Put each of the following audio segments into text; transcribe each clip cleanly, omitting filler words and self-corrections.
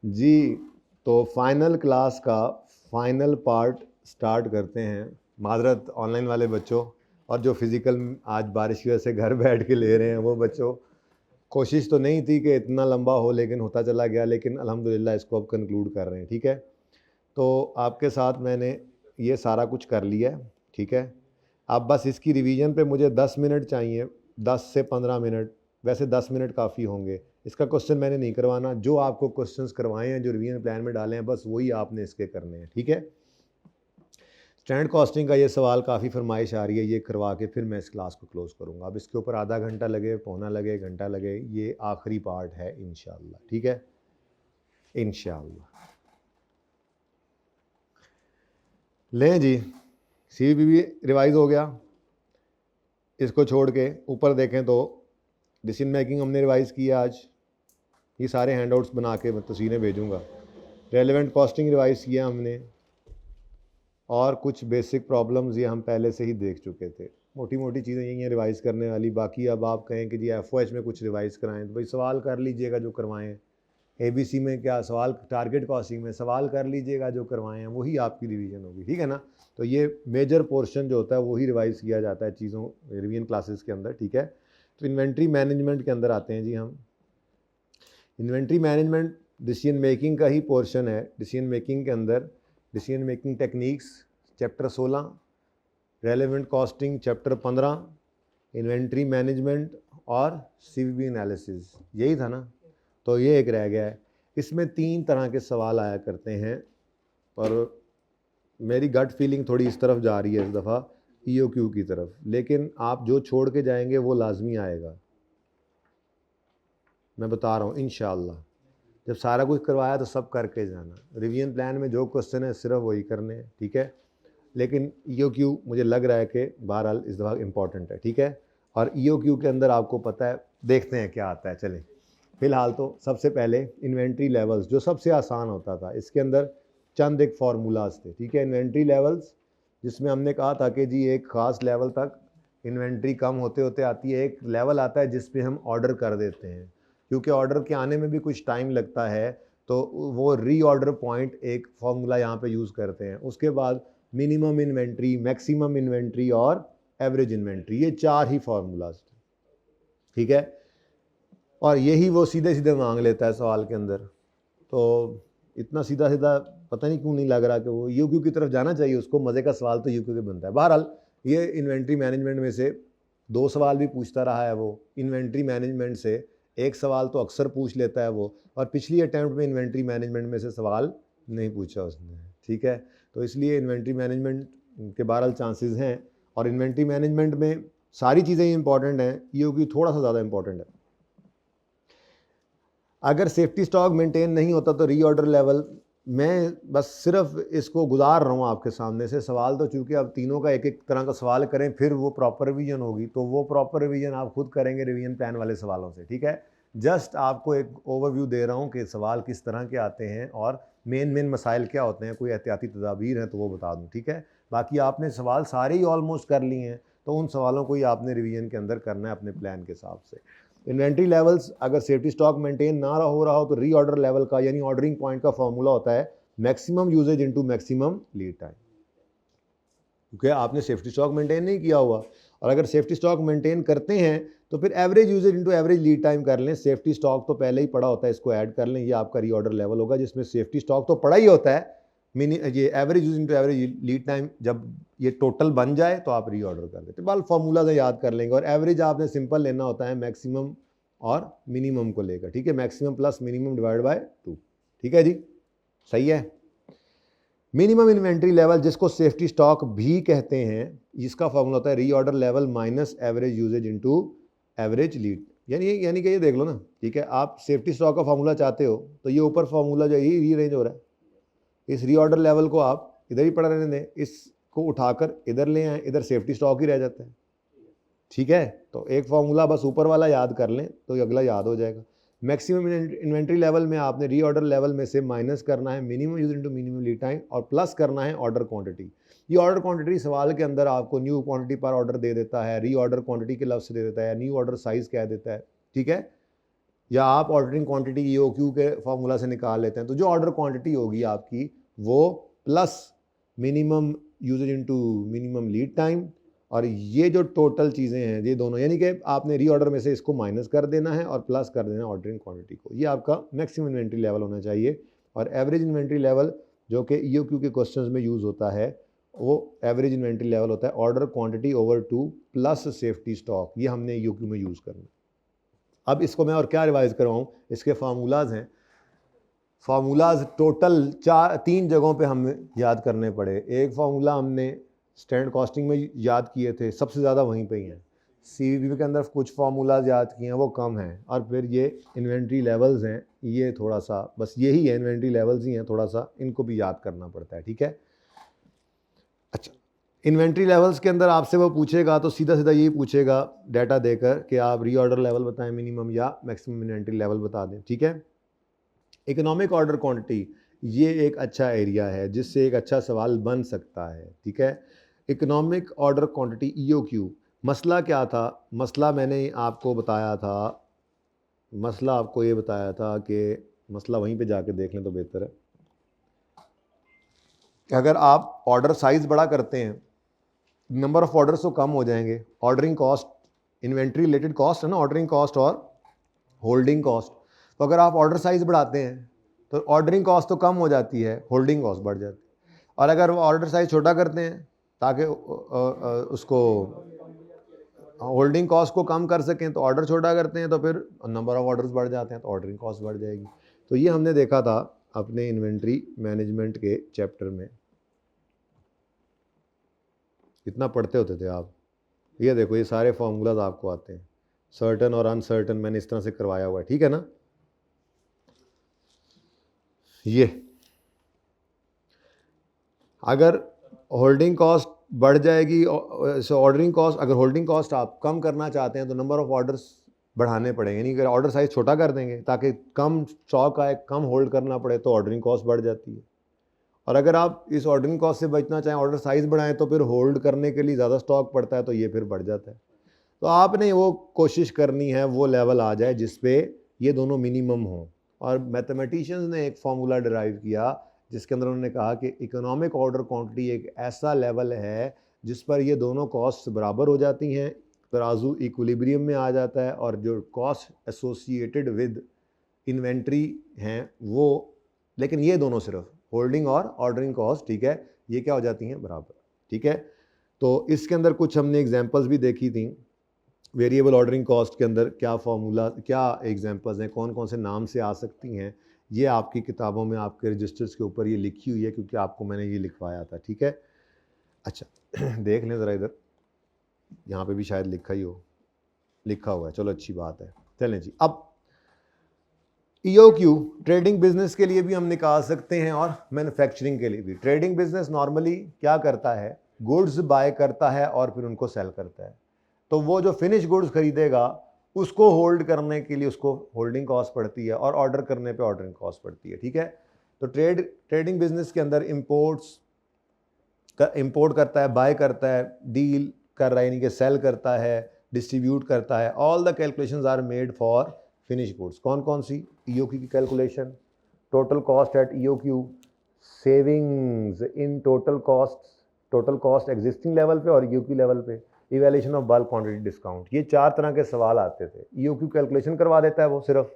जी, तो final class का final part start करते हैं। माज़रत ऑनलाइन वाले बच्चों और जो फिज़िकल आज बारिश की वजह से घर बैठ के ले रहे हैं वो बच्चों। कोशिश तो नहीं थी कि इतना लंबा हो, लेकिन होता चला गया। लेकिन अल्हम्दुलिल्लाह इसको अब कंक्लूड कर रहे हैं, ठीक है। तो आपके साथ मैंने ये सारा कुछ कर लिया है, ठीक है। अब बस इसकी रिवीजन पे मुझे 10 मिनट चाहिए, 10 से 15 मिनट। वैसे 10 मिनट काफ़ी होंगे। इसका क्वेश्चन मैंने नहीं करवाना, जो आपको क्वेश्चंस करवाए हैं, जो रिवीजन प्लान में डाले हैं, बस वही आपने इसके करने हैं, ठीक है। स्टैंडर्ड कॉस्टिंग का ये सवाल काफ़ी फरमाइश आ रही है, ये करवा के फिर मैं इस क्लास को क्लोज़ करूँगा। अब इसके ऊपर आधा घंटा लगे, पौना लगे, घंटा लगे, ये आखिरी पार्ट है इंशाअल्लाह, ठीक है, इंशाअल्लाह। लें जी, CVP रिवाइज हो गया। इसको छोड़ के ऊपर देखें तो डिसीजन मेकिंग हमने रिवाइज़ किया आज। ये सारे हैंडआउट्स बना के मैं तस्वीरें भेजूँगा। रेलेवेंट कॉस्टिंग रिवाइज़ किया हमने, और कुछ बेसिक प्रॉब्लम्स ये हम पहले से ही देख चुके थे। मोटी मोटी चीज़ें यही हैं रिवाइज़ करने वाली। बाकी अब आप कहें कि जी FOH में कुछ रिवाइज़ कराएं, तो भाई सवाल कर लीजिएगा जो करवाएं। ABC में क्या सवाल, टारगेट कॉस्टिंग में सवाल कर लीजिएगा जो करवाएं हैं, वही आपकी रिवीजन होगी, ठीक है ना। तो ये मेजर पोर्शन जो होता है वही रिवाइज़ किया जाता है चीज़ों रिवीजन क्लासेस के अंदर, ठीक है। तो इन्वेंट्री मैनेजमेंट के अंदर आते हैं जी हम। इन्वेंट्री मैनेजमेंट डिसीजन मेकिंग का ही पोर्शन है। डिसीजन मेकिंग के अंदर decision making techniques chapter 16, relevant costing chapter 15, inventory management और CVP एनालिसिस, यही था ना। तो ये एक रह गया है। इसमें 3 तरह के सवाल आया करते हैं, और मेरी गट फीलिंग थोड़ी इस तरफ जा रही है इस दफ़ा, EOQ की तरफ। लेकिन आप जो छोड़ के जाएंगे वो लाजमी आएगा, मैं बता रहा हूँ इंशाअल्लाह। जब सारा कुछ करवाया तो सब करके जाना। रिवीजन प्लान में जो क्वेश्चन है सिर्फ वही करने हैं, ठीक है। लेकिन EOQ मुझे लग रहा है कि बहरहाल इस दफ़ा इम्पॉर्टेंट है, ठीक है। और EOQ के अंदर आपको पता है, देखते हैं क्या आता है। चलें, फ़िलहाल तो सबसे पहले इन्वेंट्री लेवल्स जो सबसे आसान होता था, इसके अंदर चंद एक फार्मूलाज थे, ठीक है। इन्वेंट्री लेवल्स, जिसमें हमने कहा था कि जी एक ख़ास लेवल तक इन्वेंट्री कम होते होते आती है, एक लेवल आता है जिस पे हम ऑर्डर कर देते हैं। क्योंकि ऑर्डर के आने में भी कुछ टाइम लगता है, तो वो रीऑर्डर पॉइंट एक फार्मूला यहाँ पे यूज़ करते हैं। उसके बाद मिनिमम इन्वेंट्री, मैक्सिमम इन्वेंट्री और एवरेज इन्वेंट्री, ये 4 ही फार्मूलाज, ठीक है। और यही वो सीधे सीधे मांग लेता है सवाल के अंदर। तो इतना सीधा सीधा पता नहीं क्यों नहीं लग रहा कि वो EOQ की तरफ जाना चाहिए उसको। मज़े का सवाल तो EOQ के बनता है। बहरहाल ये इन्वेंट्री मैनेजमेंट में से 2 सवाल भी पूछता रहा है वो। इन्वेंट्री मैनेजमेंट से एक सवाल तो अक्सर पूछ लेता है वो, और पिछली अटैम्प्ट में इन्वेंट्री मैनेजमेंट में से सवाल नहीं पूछा उसने, ठीक है। तो इसलिए इन्वेंट्री मैनेजमेंट के बहरहाल चांसेस हैं। और इन्वेंट्री मैनेजमेंट में सारी चीज़ें इंपॉर्टेंट हैं, EOQ थोड़ा सा ज़्यादा इंपॉर्टेंट है। अगर सेफ्टी स्टॉक मेंटेन नहीं होता तो रीऑर्डर लेवल, मैं बस सिर्फ इसको गुजार रहा हूँ आपके सामने से। सवाल तो चूंकि अब तीनों का एक एक तरह का सवाल करें फिर वो प्रॉपर रिवीजन होगी, तो वो प्रॉपर रिवीजन आप खुद करेंगे रिवीजन प्लान वाले सवालों से, ठीक है। जस्ट आपको एक ओवरव्यू दे रहा हूँ कि सवाल किस तरह के आते हैं और मेन मसाइल क्या होते हैं। कोई एहतियाती तदाबीर हैं तो वो बता दूँ, ठीक है। बाकी आपने सवाल सारे ही ऑलमोस्ट कर लिए हैं, तो उन सवालों को ही आपने रिवीजन के अंदर करना है अपने प्लान के हिसाब से। इन्वेंट्री लेवल्स, अगर सेफ्टी स्टॉक मेंटेन ना हो रहा हो तो रीऑर्डर लेवल का यानी ऑर्डरिंग पॉइंट का फॉर्मूला होता है maximum usage into maximum lead time. क्योंकि आपने सेफ्टी स्टॉक मेंटेन नहीं किया हुआ, और अगर सेफ्टी स्टॉक मेंटेन करते हैं तो फिर average usage into average lead time कर लें। सेफ्टी स्टॉक तो पहले ही पड़ा होता है, इसको ऐड कर लें, ये आपका रीऑर्डर लेवल होगा जिसमें सेफ्टी स्टॉक तो पड़ा ही होता है। ये average use into average lead time जब ये टोटल बन जाए तो आप रीऑर्डर कर देते। बाल फॉर्मूला से याद कर लेंगे। और एवरेज आपने सिंपल लेना होता है मैक्सिमम और मिनिमम को लेकर, ठीक है। Maximum plus minimum divide by 2, ठीक है जी, सही है। मिनिमम इन्वेंट्री लेवल, जिसको सेफ्टी स्टॉक भी कहते हैं, इसका फॉर्मूला होता है reorder level minus average usage into average lead. यानी कि ये देख लो ना, ठीक है। आप सेफ्टी स्टॉक का फॉर्मूला चाहते हो तो ये ऊपर फॉर्मूला जो है ये रीअरेंज हो रहा है। इस रीऑर्डर लेवल को आप इधर ही पड़ा रहने दें, इसको उठाकर इधर ले आए, इधर सेफ्टी स्टॉक ही रह जाता है, ठीक है। तो एक फॉर्मूला बस ऊपर वाला याद कर लें तो अगला याद हो जाएगा। मैक्सिमम इन्वेंट्री लेवल में आपने रीऑर्डर लेवल में से माइनस करना है minimum use into minimum lead time, और प्लस करना है ऑर्डर क्वांटिटी। ये ऑर्डर क्वांटिटी सवाल के अंदर आपको न्यू क्वांटिटी पर ऑर्डर दे देता है, रीऑर्डर क्वांटिटी के लफ्ज़ दे देता है, न्यू ऑर्डर साइज कह देता है, ठीक है। या आप ऑर्डरिंग क्वांटिटी EOQ के फॉर्मूला से निकाल लेते हैं, तो जो ऑर्डर क्वांटिटी होगी आपकी वो plus minimum usage into minimum lead time, और ये जो टोटल चीज़ें हैं ये दोनों, यानी कि आपने रीऑर्डर में से इसको माइनस कर देना है और प्लस कर देना है ऑर्डरिंग क्वांटिटी को। ये आपका मैक्सिमम इन्वेंट्री लेवल होना चाहिए। और एवरेज इन्वेंट्री लेवल जो कि EOQ के क्वेश्चंस में यूज़ होता है, वो एवरेज इन्वेंट्री लेवल होता है order quantity over 2 plus safety stock. ये हमने EOQ में यूज़ करना। अब इसको मैं और क्या रिवाइज करवाऊँ, इसके फार्मूलाज हैं। फार्मूलाज टोटल 3 जगहों पे हमें याद करने पड़े। एक फार्मूला हमने स्टैंडर्ड कॉस्टिंग में याद किए थे, सबसे ज़्यादा वहीं पे ही हैं। CVP के अंदर कुछ फार्मूलाज याद किए हैं, वो कम हैं। और फिर ये इन्वेंट्री लेवल्स हैं, ये थोड़ा सा बस यही है, इन्वेंट्री लेवल्स ही हैं, थोड़ा सा इनको भी याद करना पड़ता है, ठीक है। अच्छा, इन्वेंट्री लेवल्स के अंदर आपसे वो पूछेगा तो सीधा सीधा यही पूछेगा डाटा देकर कि आप रीऑर्डर लेवल बताएं मिनिमम या मैक्सिमम इन्वेंट्री लेवल बता दें, ठीक है। इकोनॉमिक ऑर्डर क्वांटिटी, ये एक अच्छा एरिया है जिससे एक अच्छा सवाल बन सकता है, ठीक है। इकोनॉमिक ऑर्डर क्वांटिटी EOQ, मसला क्या था? मसला मैंने आपको बताया था, मसला आपको ये बताया था कि मसला वहीं पे जाके देख लें तो बेहतर है कि अगर आप ऑर्डर साइज़ बड़ा करते हैं, नंबर ऑफ ऑर्डर्स तो कम हो जाएंगे, ordering cost, inventory related cost है ना, ऑर्डरिंग कॉस्ट और होल्डिंग कॉस्ट। तो अगर आप ऑर्डर साइज़ बढ़ाते हैं तो ऑर्डरिंग कॉस्ट तो कम हो जाती है, होल्डिंग कॉस्ट बढ़ जाती है। और अगर वो ऑर्डर साइज़ छोटा करते हैं ताकि उसको होल्डिंग कॉस्ट को कम कर सकें, तो ऑर्डर छोटा करते हैं तो फिर नंबर ऑफ ऑर्डर्स बढ़ जाते हैं, तो ऑर्डरिंग कॉस्ट बढ़ जाएगी। तो ये हमने देखा था अपने इन्वेंट्री मैनेजमेंट के चैप्टर में। कितना पढ़ते होते थे आप? ये देखो, ये सारे फॉर्मूलाज आपको आते हैं, सर्टन और अनसर्टन मैंने इस तरह से करवाया हुआ है, ठीक है ना। ये अगर होल्डिंग कॉस्ट बढ़ जाएगी, ऑर्डरिंग कॉस्ट, अगर होल्डिंग कॉस्ट आप कम करना चाहते हैं तो नंबर ऑफ ऑर्डर्स बढ़ाने पड़ेंगे, यानी कि ऑर्डर साइज छोटा कर देंगे ताकि कम स्टॉक आए, कम होल्ड करना पड़े, तो ऑर्डरिंग कॉस्ट बढ़ जाती है। और अगर आप इस ऑर्डरिंग कॉस्ट से बचना चाहें, ऑर्डर साइज़ बढ़ाएं, तो फिर होल्ड करने के लिए ज़्यादा स्टॉक पड़ता है, तो ये फिर बढ़ जाता है। तो आपने वो कोशिश करनी है वो लेवल आ जाए जिस पे ये दोनों मिनिमम हों। और मैथमेटिशियंस ने एक फार्मूला डिराइव किया जिसके अंदर उन्होंने कहा कि इकोनॉमिक ऑर्डर क्वांटिटी एक ऐसा लेवल है जिस पर ये दोनों कॉस्ट बराबर हो जाती हैं, तराजू इक्विलिब्रियम में आ जाता है, और जो कॉस्ट एसोसिएटेड विद इन्वेंट्री हैं वो, लेकिन ये दोनों सिर्फ होल्डिंग और ऑर्डरिंग कॉस्ट, ठीक है, ये क्या हो जाती हैं? बराबर, ठीक है। तो इसके अंदर कुछ हमने एग्जांपल्स भी देखी थी। वेरिएबल ऑर्डरिंग कॉस्ट के अंदर क्या फार्मूला, क्या एग्जांपल्स हैं, कौन कौन से नाम से आ सकती हैं, ये आपकी किताबों में आपके रजिस्टर्स के ऊपर ये लिखी हुई है, क्योंकि आपको मैंने ये लिखवाया था, ठीक है। अच्छा देख लें ज़रा इधर, यहाँ पे भी शायद लिखा ही हो, लिखा हुआ है, चलो अच्छी बात है। चलें जी, अब EOQ ट्रेडिंग बिजनेस के लिए भी हम निकाल सकते हैं और मैन्युफैक्चरिंग के लिए भी। ट्रेडिंग बिजनेस नॉर्मली क्या करता है, गुड्स बाय करता है और फिर उनको सेल करता है। तो वो जो फिनिश गुड्स खरीदेगा उसको होल्ड करने के लिए उसको होल्डिंग कॉस्ट पड़ती है, और ऑर्डर करने पे ऑर्डरिंग कॉस्ट पड़ती है, ठीक है। तो ट्रेडिंग बिजनेस के अंदर इंपोर्ट करता है, बाय करता है, डील कर रहा है यानी कि सेल करता है, डिस्ट्रीब्यूट करता है। All the calculations are made for finish goods. कौन कौन सी? EOQ की calculation, total cost at EOQ, savings in total cost existing level पे और EOQ लेवल पे, evaluation of bulk quantity discount. ये 4 तरह के सवाल आते थे। EOQ कैलकुलेशन करवा देता है वो, सिर्फ,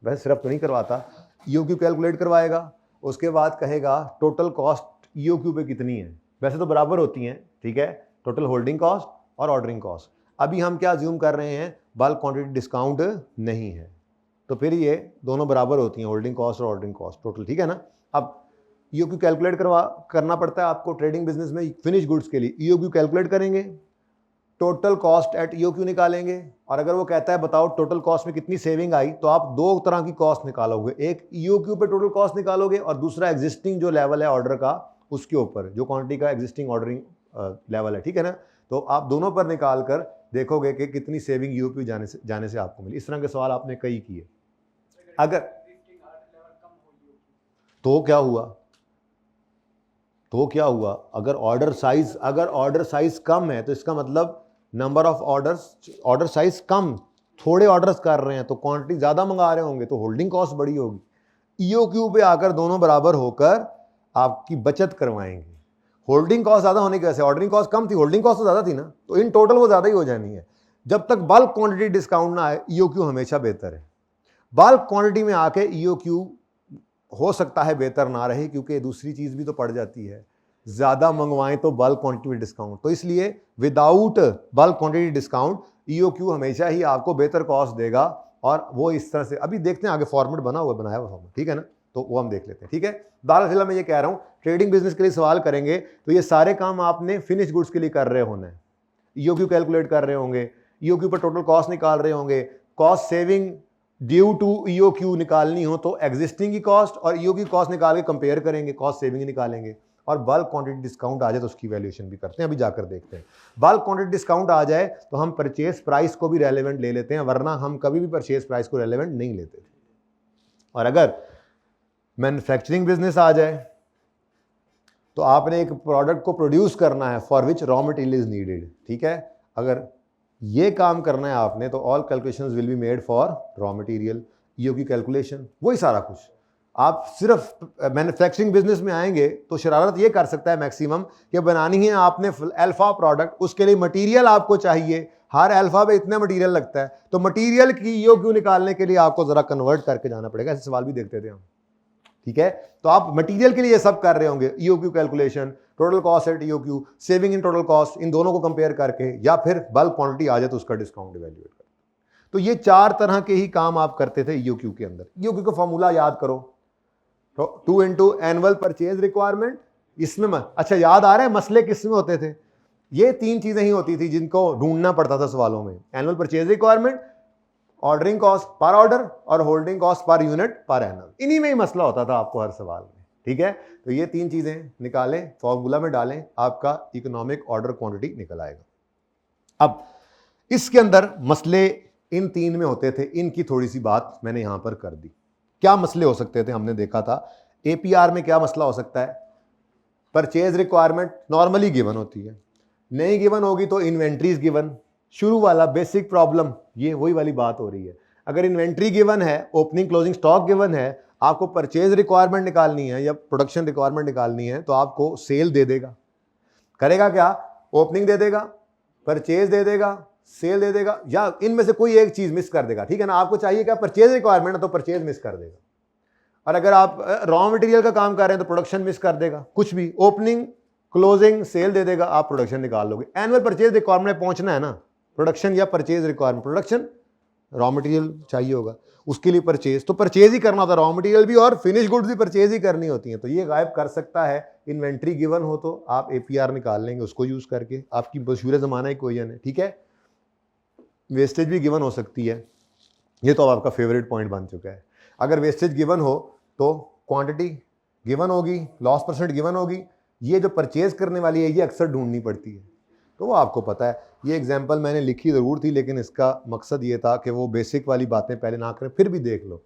वैसे सिर्फ तो नहीं करवाता, EOQ कैलकुलेट करवाएगा, उसके बाद कहेगा टोटल कॉस्ट EOQ पे कितनी है, वैसे तो बराबर होती हैं, ठीक है, टोटल होल्डिंग कॉस्ट और ऑर्डरिंग कॉस्ट। अभी हम क्या ज्यूम कर रहे हैं, बल्क क्वांटिटी डिस्काउंट नहीं है, तो फिर ये दोनों बराबर होती हैं, होल्डिंग कॉस्ट और ऑर्डरिंग कॉस्ट टोटल, ठीक है ना। अब EOQ कैलकुलेट करना पड़ता है आपको ट्रेडिंग बिजनेस में। फिनिश गुड्स के लिए EOQ कैलकुलेट करेंगे, टोटल कॉस्ट एट EOQ निकालेंगे, और अगर वो कहता है बताओ टोटल कॉस्ट में कितनी सेविंग आई, तो आप 2 तरह की कॉस्ट निकालोगे, एक EOQ पे टोटल कॉस्ट निकालोगे और दूसरा एग्जिस्टिंग जो लेवल है ऑर्डर का उसके ऊपर, जो क्वांटिटी का एग्जिस्टिंग ऑर्डरिंग लेवल है, ठीक है ना। तो आप दोनों पर निकाल कर देखोगे कि कितनी सेविंग EOQ जाने से आपको मिली। इस तरह के सवाल आपने कई किए। अगर तो क्या हुआ, अगर ऑर्डर साइज कम है तो इसका मतलब नंबर ऑफ ऑर्डर साइज कम थोड़े ऑर्डर्स कर रहे हैं तो क्वांटिटी ज़्यादा मंगा रहे होंगे तो होल्डिंग कॉस्ट बड़ी होगी। ईओक्यू पे आकर दोनों बराबर होकर आपकी बचत करवाएंगे। होल्डिंग कॉस्ट ज़्यादा होने की वजह से ऑर्डरिंग कॉस्ट कम थी, होल्डिंग कॉस्ट तो ज़्यादा थी ना, तो इन टोटल वो ज़्यादा ही हो जानी है। जब तक बल्क क्वांटिटी डिस्काउंट ना आए ईओक्यू हमेशा बेहतर है। बल्क क्वांटिटी में आके ईओक्यू हो सकता है बेहतर ना रहे, क्योंकि दूसरी चीज़ भी तो पड़ जाती है, ज़्यादा मंगवाएं तो बल्क क्वांटिटी में डिस्काउंट। तो इसलिए without bulk quantity discount EOQ हमेशा ही आपको बेहतर कॉस्ट देगा। और वो इस तरह से अभी देखते हैं, आगे फॉर्मेट बनाया हुआ फॉर्मेट, ठीक है ना, तो वो हम देख लेते हैं। ठीक है, दाखिला मैं ये कह रहा हूँ, ट्रेडिंग बिजनेस के लिए सवाल करेंगे तो ये सारे काम आपने फिनिश गुड्स के लिए कर रहे होने, ईओक्यू कैलकुलेट कर रहे होंगे, ईओक्यू पर टोटल कॉस्ट निकाल रहे होंगे, cost saving due to EOQ निकालनी हो तो एग्जिस्टिंग की कॉस्ट और ईओक्यू कॉस्ट निकाल के कंपेयर करेंगे, कॉस्ट सेविंग निकालेंगे। और बल्क क्वांटिटी डिस्काउंट आ जाए तो उसकी वैल्यूएशन भी करते हैं, अभी जाकर देखते हैं। बल्क क्वांटिटी डिस्काउंट आ जाए तो हम परचेज प्राइस को भी रेलेवेंट ले लेते हैं, वरना हम कभी भी परचेज प्राइस को रेलेवेंट नहीं लेते थे। और अगर मैन्युफैक्चरिंग बिजनेस आ जाए तो आपने एक प्रोडक्ट को प्रोड्यूस करना है for which raw material is needed. ठीक है, अगर ये काम करना है आपने तो all calculations will be made for raw material, EOQ calculation, वही सारा कुछ। आप सिर्फ मैन्युफैक्चरिंग बिजनेस में आएंगे तो शरारत ये कर सकता है मैक्सिमम कि बनानी है आपने अल्फा प्रोडक्ट, उसके लिए मटेरियल आपको चाहिए, हर अल्फा पे इतना मटेरियल लगता है, तो मटेरियल की ईओक्यू निकालने के लिए आपको जरा कन्वर्ट करके जाना पड़ेगा। ऐसे सवाल भी देखते थे हम। ठीक है, तो आप मटेरियल के लिए ये सब कर रहे होंगे, EOQ calculation, total cost at EOQ, saving in total cost, इन दोनों को कंपेयर करके, या फिर बल्क क्वांटिटी आ जाए तो उसका डिस्काउंट इवैल्यूएट कर। तो ये चार तरह के ही काम आप करते थे ईओक्यू के अंदर। ईओक्यू का फॉर्मूला याद करो, तो 2 इंटू एनुअल परचेज रिक्वायरमेंट। इसमें अच्छा याद आ रहा है मसले किस में होते थे? ये तीन चीजें ही होती थी जिनको ढूंढना पड़ता था सवालों में, annual purchase requirement, ordering cost per order और holding cost per unit per annum. इन्हीं में ही मसला होता था आपको हर सवाल में। ठीक है, तो ये तीन चीजें निकालें, फॉर्मूला में डालें, आपका इकोनॉमिक ऑर्डर क्वांटिटी निकल आएगा। अब इसके अंदर मसले इन तीन में होते थे, इनकी थोड़ी सी बात मैंने यहां पर कर दी। क्या मसले हो सकते थे हमने देखा था। एपीआर में क्या मसला हो सकता है? परचेज रिक्वायरमेंट नॉर्मली गिवन होती है, नहीं गिवन होगी तो इन्वेंट्रीज गिवन। शुरू वाला बेसिक प्रॉब्लम, ये वही वाली बात हो रही है। अगर इन्वेंट्री गिवन है, ओपनिंग क्लोजिंग स्टॉक गिवन है, आपको परचेज रिक्वायरमेंट निकालनी है या प्रोडक्शन रिक्वायरमेंट निकालनी है, तो आपको सेल दे देगा। करेगा क्या? ओपनिंग दे देगा, परचेज दे देगा, सेल दे देगा, या इनमें से कोई एक चीज मिस कर देगा। ठीक है ना, आपको चाहिए क्या? परचेज रिक्वायरमेंट है तो परचेज मिस कर देगा। और अगर आप रॉ मटेरियल का काम कर रहे हैं तो प्रोडक्शन मिस कर देगा। कुछ भी ओपनिंग क्लोजिंग सेल दे देगा, आप प्रोडक्शन निकाल लोगे। एनुअल परचेज रिक्वायरमेंट पहुंचना है ना, प्रोडक्शन या purchase requirement, production raw material चाहिए होगा, उसके लिए परचेज, तो परचेज ही करना होता है, रॉ मटेरियल भी और फिनिश गुड्स भी परचेज ही करनी होती है। तो ये गायब कर सकता है। इन्वेंट्री गिवन हो तो आप एपीआर निकाल लेंगे उसको यूज करके, आपकी मशहूर जमाना इक्वेशन है। ठीक है, वेस्टेज भी गिवन हो सकती है, ये तो अब आपका फेवरेट पॉइंट बन चुका है। अगर वेस्टेज गिवन हो तो क्वांटिटी गिवन होगी, लॉस परसेंट गिवन होगी। ये जो परचेज करने वाली है ये अक्सर ढूंढनी पड़ती है, तो वो आपको पता है। ये एग्जांपल मैंने लिखी ज़रूर थी, लेकिन इसका मकसद ये था कि वो बेसिक वाली बातें पहले ना करें, फिर भी देख लो।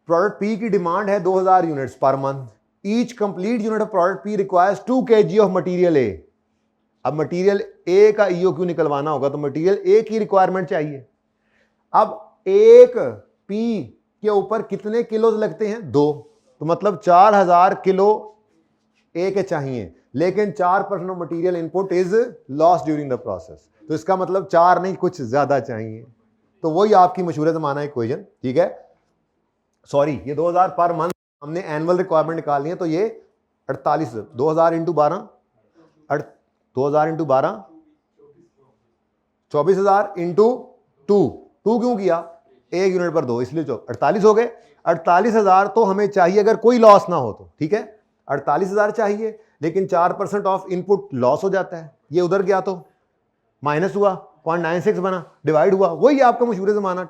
प्रोडक्ट पी की डिमांड है 2000 units per month. Each complete unit of product P requires 2 kg of material A. अब मटीरियल ए का ईओक्यू निकलवाना होगा तो मटीरियल ए की रिक्वायरमेंट चाहिए। अब एक पी के ऊपर कितने किलो लगते हैं? 2, तो मतलब 4000 किलो ए के चाहिए, लेकिन 4% of material input is loss during the process. तो इसका मतलब 4 नहीं, कुछ ज्यादा चाहिए। तो वही आपकी मशहूर जमाना इक्वेशन। ठीक है, सॉरी, ये 2000 पर मंथ हमने एनुअल रिक्वायरमेंट निकालनी है, तो ये 48 2000 इंटू 12 2000 इंटू 12 24,000 इंटू 2 क्यों किया? 1 यूनिट पर 2, इसलिए 48 हो गए। 48,000 तो हमें चाहिए अगर कोई लॉस ना हो तो। ठीक है, 48,000 चाहिए, लेकिन 4% ऑफ इनपुट लॉस हो जाता है। ये उधर गया तो माइनस हुआ, 0.96 बना, डिवाइड हुआ, वही आपका मशहूर जमाना।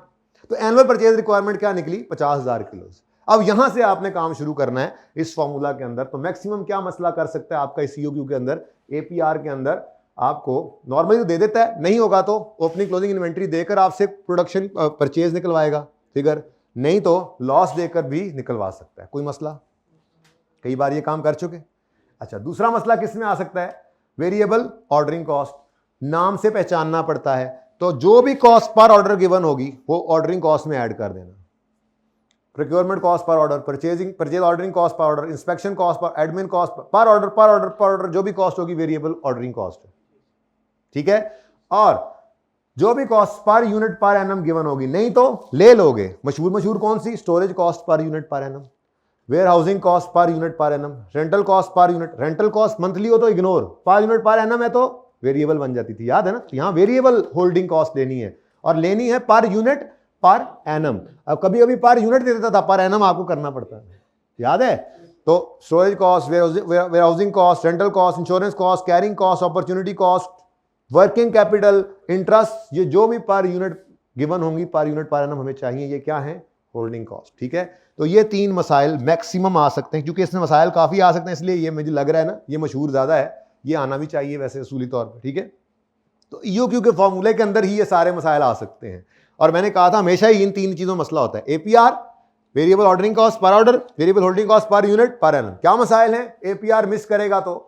तो एनुअल परचेज रिक्वायरमेंट क्या निकली? 50,000 किलो। अब यहां से आपने काम शुरू करना है इस फॉर्मूला के अंदर। तो मैक्सिमम क्या मसला कर सकता है आपका इस ईओक्यू के अंदर, एपीआर के अंदर? आपको नॉर्मली तो दे देता है, नहीं होगा तो ओपनिंग क्लोजिंग इन्वेंट्री देकर आपसे प्रोडक्शन परचेज निकलवाएगा फिगर, नहीं तो लॉस देकर भी निकलवा सकता है। कोई मसला? कई बार ये काम कर चुके। अच्छा, दूसरा मसला किस में आ सकता है? Variable ordering cost. नाम से पहचानना पड़ता है तो जो भी कॉस्ट पर ऑर्डर गिवन होगी वो ऑर्डरिंग कॉस्ट में ऐड कर देना। Procurement cost per order, purchase ordering cost per order, inspection cost per, admin cost per order जो भी कॉस्ट होगी वेरिएबल ऑर्डरिंग कॉस्ट है, ठीक है। और जो भी cost per unit per annum given होगी, नहीं तो ले लोगे मशहूर कौन सी, storage cost per unit per annum, warehousing cost per unit per annum, rental cost per unit, rental cost monthly हो तो इग्नोर, पर यूनिट पर एनम है तो वेरिएबल बन जाती थी, याद है ना। यहां वेरिएबल होल्डिंग कॉस्ट लेनी है और लेनी है पर यूनिट पर एनम। अब कभी कभी पर यूनिट दे देता था, पर एनम आपको करना पड़ता है, याद है। तो storage cost, warehousing cost, rental cost, insurance cost, carrying cost, opportunity cost, working capital, interest, ये जो भी पर यूनिट गिवन होंगी पर यूनिट पर एनम हमें चाहिए, ये क्या है, होल्डिंग कॉस्ट, ठीक है। तो ये 3 मसाइल मैक्सिमम आ सकते हैं, क्योंकि इसमें मसाइल काफी आ सकते हैं, इसलिए ये मुझे लग रहा है ना ये मशहूर ज्यादा है, ये आना भी चाहिए वैसे असूली तौर पर, ठीक है। तो ईओक्यू के फॉर्मूले के अंदर ही ये सारे मसाइल आ सकते हैं। और मैंने कहा था हमेशा ही इन 3 चीजों में मसला होता है, APR, variable ordering cost per order, variable holding cost per unit per annum. क्या मसाइल है, एपीआर मिस करेगा तो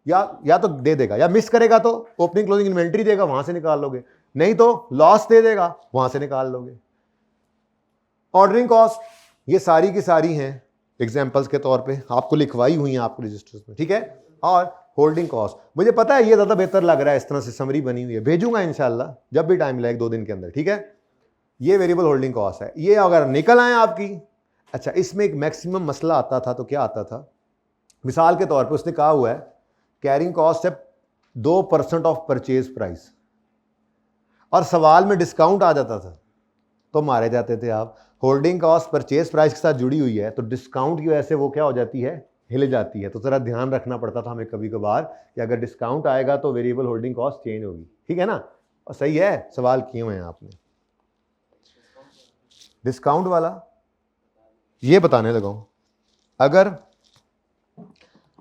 या तो दे देगा, या मिस करेगा तो ओपनिंग क्लोजिंग इन्वेंटरी देगा, वहां से निकाल लोगे, नहीं तो लॉस दे देगा, वहां से निकाल लोगे। ऑर्डरिंग कॉस्ट ये सारी की सारी हैं एग्जांपल्स के तौर पे, आपको लिखवाई हुई हैं आपको रजिस्टर्स में, ठीक है। और होल्डिंग कॉस्ट मुझे पता है ये ज्यादा बेहतर लग रहा है, इस तरह से समरी बनी हुई है, भेजूंगा इंशाल्लाह जब भी टाइम लगे 2 दिन के अंदर, ठीक है। ये वेरिएबल होल्डिंग कॉस्ट है, ये अगर निकल आए आपकी। अच्छा, इसमें एक मैक्सिमम मसला आता था, तो क्या आता था, मिसाल के तौर पे उसने कहा हुआ है कैरिंग कॉस्ट है 2% ऑफ परचेज प्राइस, और सवाल में डिस्काउंट आ जाता था तो मारे जाते थे आप। होल्डिंग कॉस्ट परचेज प्राइस के साथ जुड़ी हुई है, तो डिस्काउंट की वजह से वो क्या हो जाती है, हिल जाती है। तो जरा ध्यान रखना पड़ता था हमें कभी कभार कि अगर डिस्काउंट आएगा तो वेरिएबल होल्डिंग कॉस्ट चेंज होगी, ठीक है ना। और सही है, सवाल किए हुए हैं आपने। डिस्काउंट वाला ये बताने लगा हूं,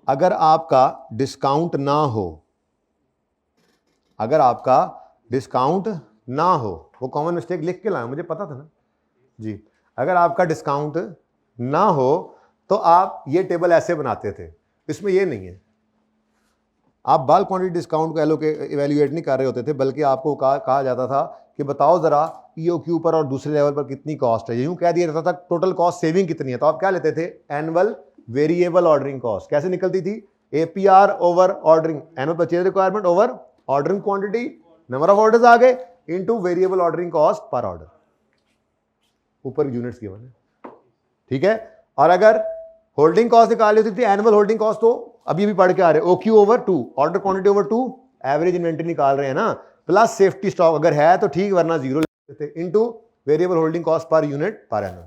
अगर आपका डिस्काउंट ना हो, अगर आपका डिस्काउंट ना हो, वो कॉमन मिस्टेक लिख के लाया, मुझे पता था ना जी। अगर आपका डिस्काउंट ना हो तो आप ये टेबल ऐसे बनाते थे, इसमें ये नहीं है, आप बाल क्वांटिटी डिस्काउंट को इवैल्यूएट नहीं कर रहे होते थे, बल्कि आपको कहा जाता था कि बताओ जरा ईओक्यू पर और दूसरे लेवल पर कितनी कॉस्ट है, यूं कह दिया जाता था टोटल कॉस्ट सेविंग कितनी है। तो आप क्या लेते थे, एनुअल वेरिएबल ऑर्डरिंग कॉस्ट। कैसे निकलती थी, APR over ordering, annual purchase requirement over ordering quantity, number of orders आ गए, into variable ordering cost per order, ऊपर यूनिट्स गिवन है, ठीक है। और अगर होल्डिंग कॉस्ट निकाली होती थी एनुअल होल्डिंग कॉस्ट, तो अभी भी पढ़ के आ रहे, OQ over 2, order quantity over 2, average inventory निकाल रहे हैं ना, प्लस सेफ्टी स्टॉक अगर है तो ठीक, वरना 0 लेते थे, into variable holding cost per unit per annum.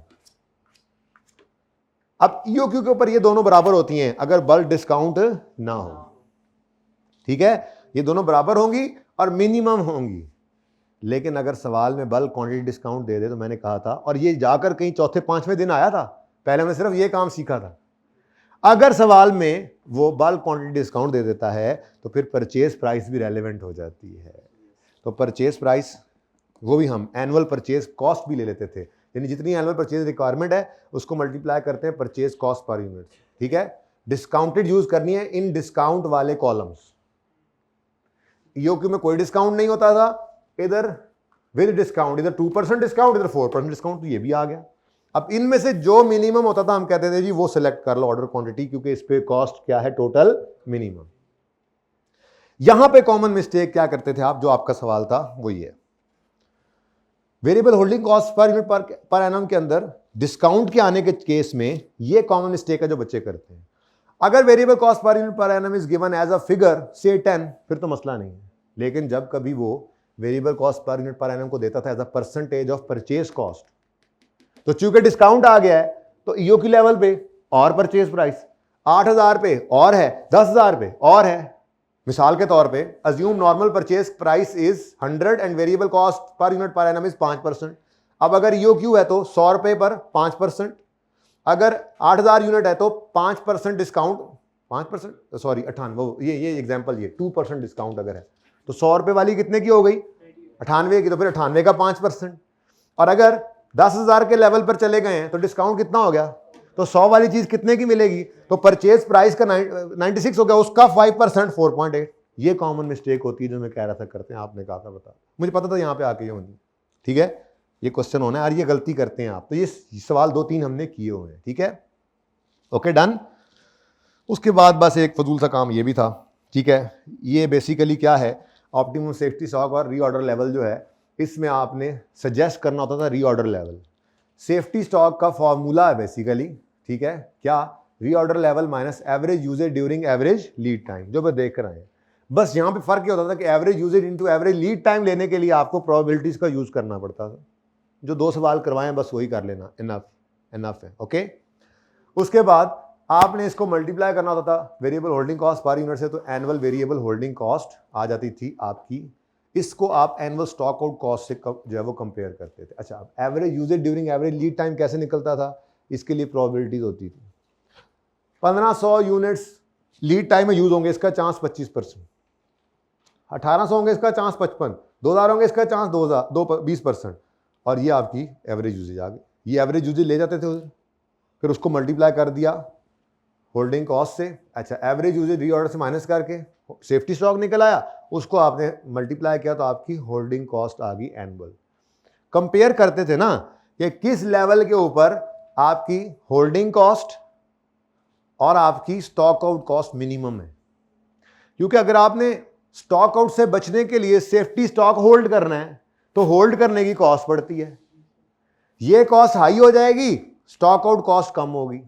अब ईओक्यू के ऊपर ये दोनों बराबर होती हैं अगर बल्क डिस्काउंट ना हो, ठीक है, ये दोनों बराबर होंगी और मिनिमम होंगी। लेकिन अगर सवाल में बल्क क्वांटिटी डिस्काउंट दे दे, तो मैंने कहा था, और ये जाकर कहीं 4-5वें दिन आया था, पहले मैं सिर्फ ये काम सीखा था, अगर सवाल में वो बल्क क्वांटिटी डिस्काउंट दे देता है तो फिर परचेज प्राइस भी रेलेवेंट हो जाती है। तो परचेज प्राइस वो भी हम एनुअल परचेज कॉस्ट भी ले लेते थे, यानी जितनी एनुअल परचेज रिक्वायरमेंट है उसको मल्टीप्लाई करते हैं परचेज कॉस्ट पर यूनिट, ठीक है। डिस्काउंटेड यूज करनी है इन डिस्काउंट वाले कॉलम्स। ईओक्यू में कोई डिस्काउंट नहीं होता था, इधर विद डिस्काउंट, इधर 2% डिस्काउंट, इधर 4% डिस्काउंट, तो ये भी आ गया। अब इनमें से जो मिनिमम होता था हम कहते थे जी वो सिलेक्ट कर लो ऑर्डर क्वांटिटी, क्योंकि इस पे कॉस्ट क्या है, टोटल मिनिमम। यहां पे कॉमन मिस्टेक क्या करते थे आप, जो आपका सवाल था वो ये, variable holding cost per unit per annum के अंदर डिस्काउंट के आने के केस में ये कॉमन मिस्टेक है जो बच्चे करते हैं। अगर variable cost per unit per annum is given as a figure से 10, फिर तो मसला नहीं है। लेकिन जब कभी वो variable cost per unit per annum को देता था as a percentage of purchase cost, तो चूंकि डिस्काउंट आ गया है तो ईओक्यू लेवल पे और परचेज प्राइस 8000 पे और है, 10000 पे और है। मिसाल के तौर पे assume normal purchase price is 100 and variable cost per unit per annum is 5%। अब अगर ईओक्यू है तो 100 रुपए पर 5%, अगर 8000 यूनिट है तो 5% डिस्काउंट, 5% सॉरी 98, ये एग्जांपल, ये 2% डिस्काउंट अगर है तो 100 रुपए वाली कितने की हो गई, 98 की, तो फिर 98 का 5%। और अगर 10,000 के लेवल पर चले गए हैं तो डिस्काउंट कितना हो गया, तो 100 वाली चीज कितने की मिलेगी, तो परचेज प्राइस का 96 हो गया, उसका 5% 4.8। ये कॉमन मिस्टेक होती है जो मैं कह रहा था करते हैं, आपने कहा था बता, मुझे पता था यहाँ पे आके ये होनी, ठीक है, ये क्वेश्चन होना है और ये गलती करते हैं आप। तो ये सवाल 2-3 हमने किए हुए हैं, ठीक है, ओके डन। उसके बाद बस एक फजूल सा काम ये भी था, ठीक है, ये बेसिकली क्या है, ऑप्टिमम सेफ्टी स्टॉक और रीऑर्डर लेवल जो है, इसमें आपने सजेस्ट करना होता था रीऑर्डर लेवल। सेफ्टी स्टॉक का फॉर्मूला है बेसिकली, ठीक है, क्या, reorder level minus average usage during average lead time, जो मैं देख रहे हैं। बस यहाँ पे फर्क ये होता था कि average usage into average lead time लेने के लिए आपको प्रोबेबिलिटीज का यूज करना पड़ता था। जो 2 सवाल करवाएं बस वही कर लेना, इनफ है, ओके। उसके बाद आपने इसको मल्टीप्लाई करना होता था variable holding cost per unit से, तो एनुअल वेरिएबल होल्डिंग कॉस्ट आ जाती थी आपकी। इसको आप एनुअल स्टॉक आउट कॉस्ट से जो है वो कंपेयर करते थे। अच्छा, अब average usage during average lead time कैसे निकलता था, इसके लिए प्रोबेबिलिटीज होती थी। 1500 यूनिट्स लीड टाइम में यूज होंगे, इसका चांस 25%, 1800 होंगे इसका चांस 55, 2000 होंगे इसका चांस 20% और ये आपकी एवरेज यूजेज आ गई। ये एवरेज यूजेज ले जाते थे उधर, फिर उसको मल्टीप्लाई कर दिया होल्डिंग कॉस्ट से। अच्छा, एवरेज यूजेज रीऑर्डर से माइनस करके सेफ्टी स्टॉक निकल आया, उसको आपने मल्टीप्लाई किया तो आपकी होल्डिंग कॉस्ट आ गई एनुअल। कंपेयर करते थे ना कि किस लेवल के ऊपर आपकी होल्डिंग कॉस्ट और आपकी स्टॉक आउट कॉस्ट मिनिमम है, क्योंकि अगर आपने स्टॉक आउट से बचने के लिए सेफ्टी स्टॉक होल्ड करना है तो होल्ड करने की कॉस्ट पड़ती है, ये कॉस्ट हाई हो जाएगी, स्टॉक आउट कॉस्ट कम होगी।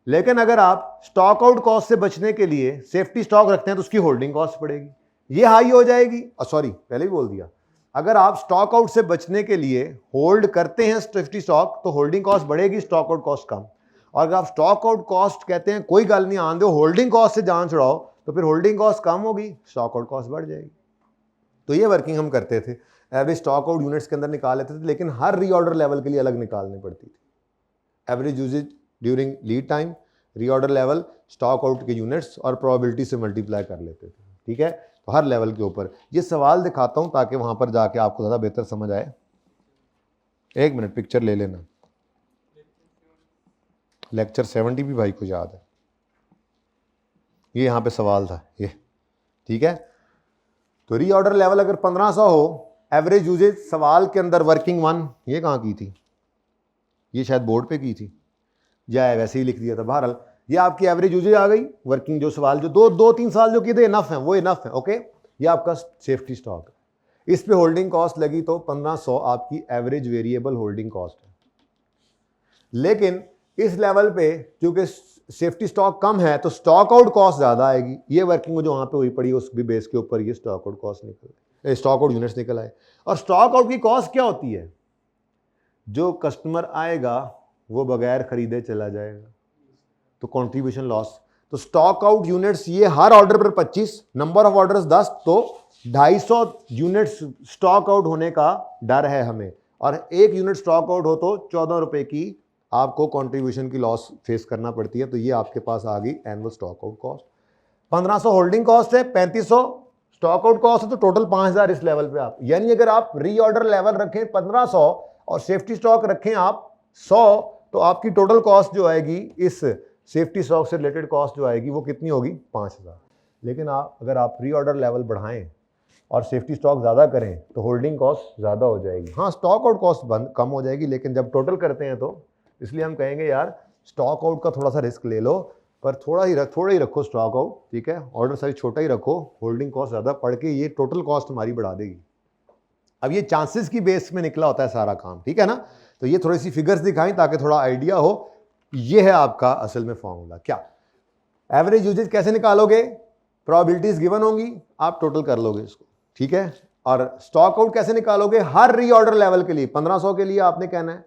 लेकिन अगर आप स्टॉक आउट कॉस्ट से बचने के लिए सेफ्टी स्टॉक रखते हैं तो उसकी होल्डिंग कॉस्ट पड़ेगी, ये हाई हो जाएगी। सॉरी, पहले ही बोल दिया, अगर आप स्टॉक आउट से बचने के लिए होल्ड करते हैं सेफ्टी स्टॉक तो होल्डिंग कॉस्ट बढ़ेगी, स्टॉक आउट कॉस्ट कम। और अगर आप स्टॉक आउट कॉस्ट कहते हैं कोई गल नहीं, आन दो, होल्डिंग कॉस्ट से जान छुड़ाओ, तो फिर होल्डिंग कॉस्ट कम होगी, स्टॉक आउट कॉस्ट बढ़ जाएगी। तो ये वर्किंग हम करते थे, एवरेज स्टॉक आउट यूनिट्स के अंदर निकाल लेते थे, लेकिन हर रीऑर्डर लेवल के लिए अलग निकालनी पड़ती थी। Average usage during lead time, reorder level, stock out के यूनिट्स और प्रोबेबिलिटी से मल्टीप्लाई कर लेते थे, ठीक है। तो हर लेवल के ऊपर ये सवाल दिखाता हूं ताकि वहां पर जाके आपको ज़्यादा बेहतर समझ आए। 1 मिनट पिक्चर ले लेना, लेक्चर 70 भी भाई को याद है, ये यहाँ पे सवाल था ये, ठीक है। तो रीऑर्डर लेवल अगर 1500 हो, एवरेज यूजेज सवाल के अंदर वर्किंग 1 ये कहाँ की थी, ये शायद बोर्ड पे की थी या वैसे ही लिख दिया था, बहरहाल ये आपकी एवरेज यूजेज आ गई। वर्किंग जो सवाल जो 2-3 साल जो किए थे इनफ है, वो इनफ है, ओके। ये आपका सेफ्टी स्टॉक है, इस पे होल्डिंग कॉस्ट लगी तो 1500 आपकी एवरेज वेरिएबल होल्डिंग कॉस्ट है। लेकिन इस लेवल पे क्योंकि सेफ्टी स्टॉक कम है तो स्टॉक आउट कॉस्ट ज्यादा आएगी। ये वर्किंग जो वहां पे हुई पड़ी उस भी बेस के ऊपर ये स्टॉक आउट कॉस्ट निकल, स्टॉक आउट यूनिट्स निकल आए। और स्टॉक आउट की कॉस्ट क्या होती है, जो कस्टमर आएगा वो बगैर खरीदे चला जाएगा, तो कंट्रीब्यूशन लॉस। तो स्टॉक आउट यूनिट्स ये हर ऑर्डर पर 25, नंबर ऑफ ऑर्डर्स 10, तो 250 यूनिट्स स्टॉक आउट होने का डर है हमें, और 1 यूनिट स्टॉक आउट हो तो 14 रुपए की आपको कंट्रीब्यूशन की लॉस फेस करना पड़ती है। तो ये आपके पास आ गई annual stock out cost. 1500 holding cost है, 3500 स्टॉक आउट कॉस्ट है, तो टोटल 5000 इस लेवल पे आप, यानी अगर आप रीऑर्डर लेवल रखें 1500 और सेफ्टी स्टॉक रखें आप 100, तो आपकी टोटल कॉस्ट जो आएगी इस सेफ्टी स्टॉक से रिलेटेड कॉस्ट जो आएगी वो कितनी होगी, 5000। लेकिन अगर आप रीऑर्डर लेवल बढ़ाएं और सेफ्टी स्टॉक ज़्यादा करें तो होल्डिंग कॉस्ट ज़्यादा हो जाएगी। हाँ, स्टॉक आउट कॉस्ट कम हो जाएगी, लेकिन जब टोटल करते हैं तो इसलिए हम कहेंगे यार स्टॉक आउट का थोड़ा सा रिस्क ले लो, पर थोड़ा ही रखो स्टॉक आउट, ठीक है, ऑर्डर साइज छोटा ही रखो, होल्डिंग कॉस्ट ज़्यादा पड़ के ये टोटल कॉस्ट हमारी बढ़ा देगी। अब ये चांसेस की बेस में निकला होता है सारा काम, ठीक है ना। तो ये थोड़ी सी फिगर्स दिखाएं ताकि थोड़ा आइडिया हो। ये है आपका असल में फॉर्मूला। क्या एवरेज यूजेज कैसे निकालोगे, प्रोबेबिलिटीज गिवन होंगी, आप टोटल कर लोगे इसको, ठीक है। और स्टॉक आउट कैसे निकालोगे, हर रीऑर्डर लेवल के लिए 1500 के लिए आपने कहना है,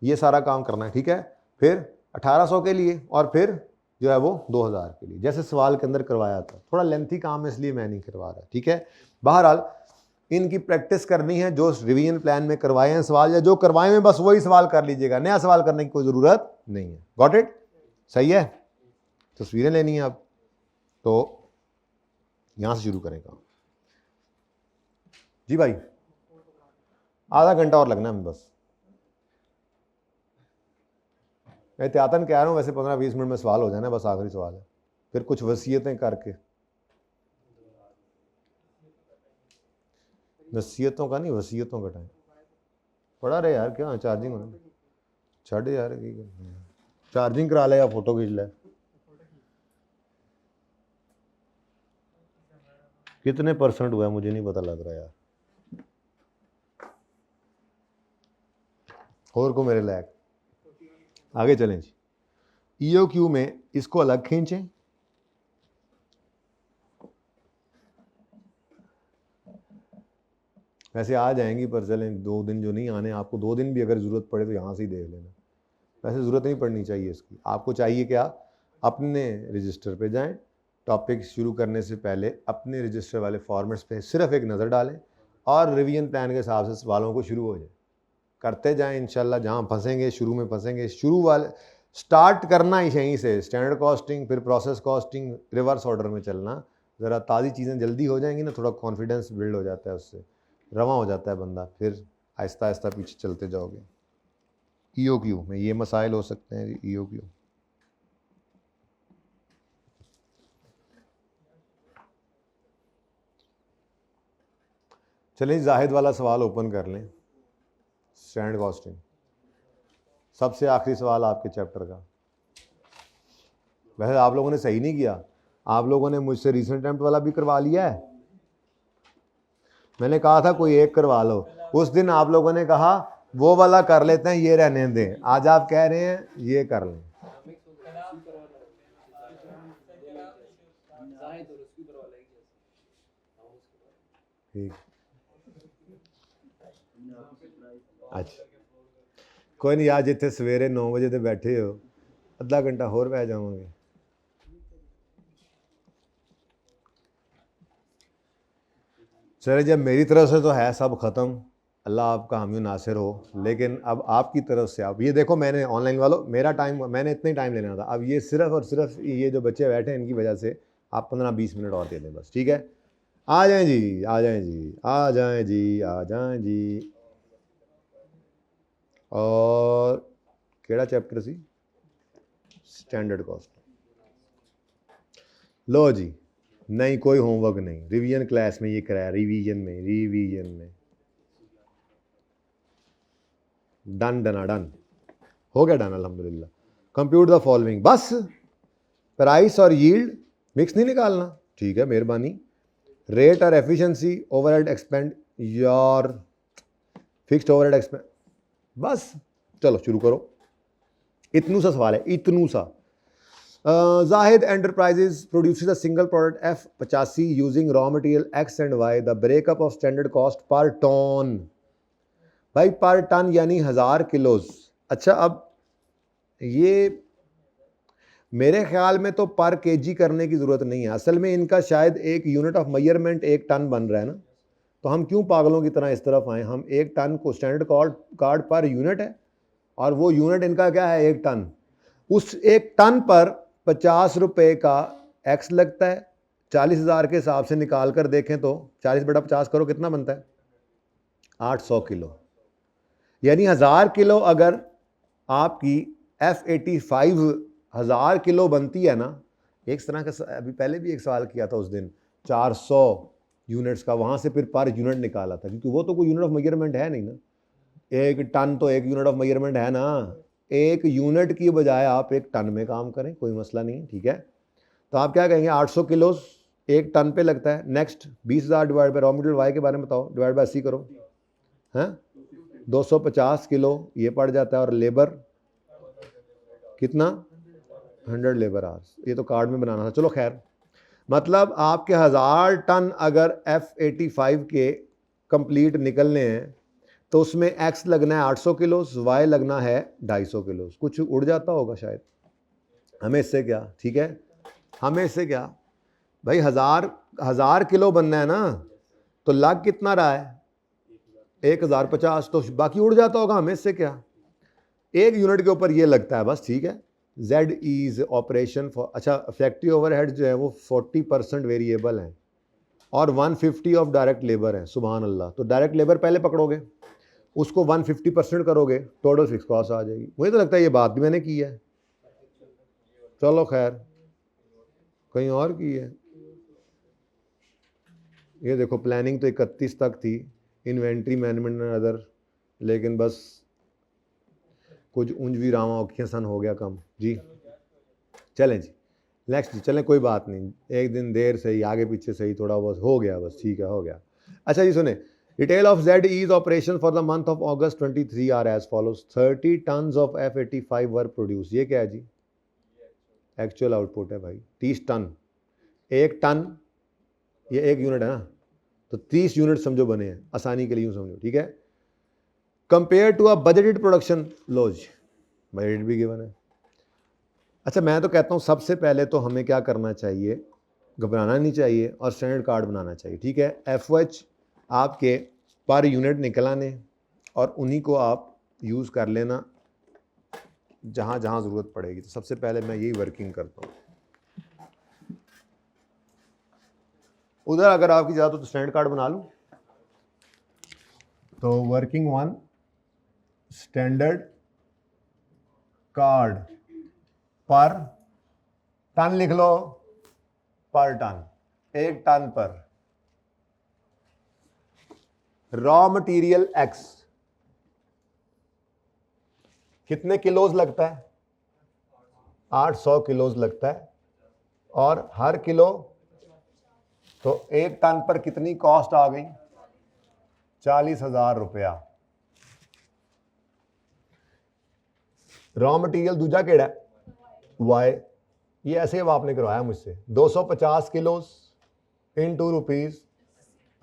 ये सारा काम करना है, ठीक है। फिर 1800 के लिए और फिर जो है वो 2000 के लिए, जैसे सवाल के अंदर करवाया था। थोड़ा लेंथी काम है इसलिए मैं नहीं करवा रहा, ठीक है। बहरहाल इनकी प्रैक्टिस करनी है, जो रिवीजन प्लान में करवाए हैं सवाल या जो करवाए हैं बस वही सवाल कर लीजिएगा, नया सवाल करने की कोई ज़रूरत नहीं है। गॉट इट, सही है। तस्वीरें लेनी है आप, तो यहाँ से शुरू करें काम। जी भाई, आधा घंटा और लगना है बस, एहतियातन कह रहा हूँ, वैसे 15-20 मिनट में सवाल हो जाना, बस आखिरी सवाल है, फिर कुछ वसीयतें करके नसीहतों का नहीं, वसीयतों का टाइम। पढ़ा रहे यार, क्या चार्जिंग होना छड़ यार, चार्जिंग करा ले या फोटो खींच ले। कितने % हुआ है मुझे नहीं पता लग रहा यार, और को मेरे लायक। आगे चलें जी, EOQ में इसको अलग खींचें, वैसे आ जाएंगी पर चलें 2 दिन जो नहीं आने, आपको 2 दिन भी अगर ज़रूरत पड़े तो यहाँ से ही देख लेना। वैसे ज़रूरत नहीं पड़नी चाहिए इसकी। आपको चाहिए क्या, अपने रजिस्टर पे जाएं, टॉपिक शुरू करने से पहले अपने रजिस्टर वाले फॉर्मेट्स पे सिर्फ एक नज़र डालें और रिवीजन प्लान के हिसाब से सवालों को शुरू हो जाए, करते जाएं। इंशाल्लाह जहाँ फंसेंगे, शुरू में फंसेंगे, शुरू वाले स्टार्ट करना ही यहीं से, स्टैंडर्ड कॉस्टिंग, फिर प्रोसेस कॉस्टिंग, रिवर्स ऑर्डर में चलना। ज़रा ताज़ी चीज़ें जल्दी हो जाएंगी ना, थोड़ा कॉन्फिडेंस बिल्ड हो जाता है, उससे रवां हो जाता है बंदा, फिर आहिस्ता आहिस्ता पीछे चलते जाओगे। EOQ में ये मसाइल हो सकते हैं। EOQ चलिए जाहिद वाला सवाल ओपन कर लें, स्टैंडर्ड कॉस्टिंग, सबसे आखिरी सवाल आपके चैप्टर का। वैसे आप लोगों ने सही नहीं किया, आप लोगों ने मुझसे रीसेंट अटेम्प्ट वाला भी करवा लिया है। मैंने कहा था कोई एक करवा लो, उस दिन आप लोगों ने कहा वो वाला कर लेते हैं, ये रहने दें। आज आप कह रहे हैं ये कर लें। ठीक, अच्छा कोई नहीं, आज इतने सवेरे 9 बजे से बैठे हो, अद्धा घंटा होर बह जाओगे। चले जब मेरी तरफ से तो है सब ख़त्म, अल्लाह आपका हामी नासिर हो, लेकिन अब आपकी तरफ से आप ये देखो, मैंने ऑनलाइन वालों मेरा टाइम, मैंने इतना ही टाइम लेना था, अब ये सिर्फ और सिर्फ ये जो बच्चे बैठे हैं इनकी वजह से आप 15-20 मिनट और दे दें बस, ठीक है। आ जाएं जी, आ जाएं जी, आ जाएं जी, आ जाएं जी। और केड़ा चैप्टर सी, स्टैंडर्ड कॉस्ट। लो जी, नहीं कोई होमवर्क नहीं, रिवीजन क्लास में ये कराया, रिवीजन में डन डना डन हो गया, डन अल्हम्दुलिल्लाह। कंप्यूट द फॉलोइंग, बस प्राइस और यील्ड मिक्स नहीं निकालना, ठीक है, मेहरबानी। रेट और efficiency, overhead expand, your fixed overhead expand, बस चलो शुरू करो। इतनू सा सवाल है, इतनू सा। Zahid Enterprises produces a single product F85 using raw material X and Y. The breakup of standard cost per ton. भाई पर टन यानी 1000 किलोज। अच्छा अब ये मेरे ख्याल में तो पर केजी करने की ज़रूरत नहीं है, असल में इनका शायद एक यूनिट ऑफ मेजरमेंट 1 टन बन रहा है ना, तो हम क्यों पागलों की तरह इस तरफ आए। हम 1 टन को स्टैंडर्ड कार्ड पर यूनिट है और वो यूनिट इनका क्या है, 1 टन। उस 1 टन पर 50 रुपये का एक्स लगता है। 40,000 के हिसाब से निकाल कर देखें तो 40/50 करो, कितना बनता है, 800 किलो। यानी 1000 किलो अगर आपकी F85 1000 किलो बनती है ना, एक तरह का अभी पहले भी एक सवाल किया था उस दिन 400 यूनिट्स का, वहाँ से फिर पर यूनिट निकाला था, क्योंकि वो तो कोई यूनिट ऑफ मेजरमेंट है नहीं ना। 1 टन तो 1 यूनिट ऑफ मेजरमेंट है ना, 1 यूनिट की बजाय आप 1 टन में काम करें, कोई मसला नहीं, ठीक है। तो आप क्या कहेंगे, 800 किलो 1 टन पे लगता है। Next 20,000 divide by raw material Y के बारे में बताओ, डिवाइड बाय सी करो, हैं 250 किलो ये पड़ जाता है। और लेबर कितना, 100 लेबर आवर्स, ये तो कार्ड में बनाना था, चलो खैर। मतलब आपके 1000 टन अगर F85 के कंप्लीट निकलने हैं तो उसमें एक्स लगना है 800 किलो, वाई लगना है 250 किलो। कुछ उड़ जाता होगा शायद, हमें इससे क्या, ठीक है, हमें इससे क्या भाई, 1000 किलो बनना है ना, तो लग कितना रहा है, 1050, तो बाकी उड़ जाता होगा, हमें इससे क्या, 1 यूनिट के ऊपर ये लगता है बस, ठीक है। Z इज ऑपरेशन फॉर, अच्छा फैक्ट्री ओवरहेड जो है वो 40% वेरिएबल हैं और 150 ऑफ डायरेक्ट लेबर है, सुभान अल्लाह। तो डायरेक्ट लेबर पहले पकड़ोगे, उसको 150% करोगे, टोटल फिक्स कॉस्ट आ जाएगी। मुझे तो लगता है ये बात भी मैंने की है, चलो खैर कहीं और की है। ये देखो प्लानिंग तो 31 तक थी, इन्वेंट्री मैनेजमेंट एंड अदर, लेकिन बस कुछ ऊंज भी रावा औखियां सन हो गया कम जी। चलें जी नेक्स्ट जी, चलें कोई बात नहीं, एक दिन देर सही आगे पीछे सही, थोड़ा बहुत हो गया बस, ठीक है हो गया। अच्छा जी सुने, detail of ZE's operation for the month of August 23 are as follows. 30 tons of F85 were produce. ये क्या है जी? एक्चुअल आउटपुट है भाई, 30 टन। एक टन ये एक यूनिट है ना, तो 30 यूनिट समझो बने हैं, आसानी के लिए यूं समझो, ठीक है। Compare to a budgeted production, लो जी बजट भी गिवन है। अच्छा मैं तो कहता हूँ सबसे पहले तो हमें क्या करना चाहिए, घबराना नहीं चाहिए और स्टैंडर्ड कार्ड बनाना चाहिए, ठीक है। FOH आपके पर यूनिट निकल आने और उन्हीं को आप यूज़ कर लेना जहाँ जहाँ ज़रूरत पड़ेगी। तो सबसे पहले मैं यही वर्किंग करता हूँ। उधर अगर आपकी ज़्यादा तो स्टैंडर्ड कार्ड बना लूँ, तो वर्किंग 1 स्टैंडर्ड कार्ड पर टन लिख लो, पर टन, एक टन पर रॉ मटेरियल X कितने किलोज लगता है? 800 किलोज लगता है, और हर किलो तो एक टन पर कितनी कॉस्ट आ गई? 40,000 रुपया। रॉ मटेरियल दूजा केड़ा है? Y। ये ऐसे अब आपने करवाया मुझसे, 250 किलोज इन ₹2।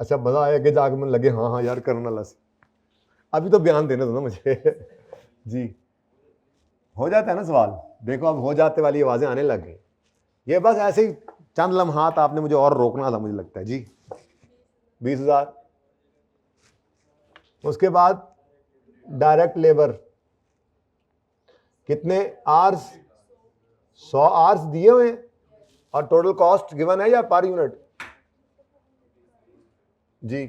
अच्छा मजा आया, आगे जाके मन लगे हाँ हाँ यार करने वाला से, अभी तो बयान देने दो ना मुझे जी। हो जाता है ना सवाल, देखो अब हो जाते वाली आवाजें आने लग गई। ये बस ऐसे ही चंद लम्हात आपने मुझे और रोकना था मुझे लगता है जी। 20,000। उसके बाद डायरेक्ट लेबर कितने आवर्स? 100 आवर्स दिए हुए हैं, और टोटल कॉस्ट गिवन है या पर यूनिट जी?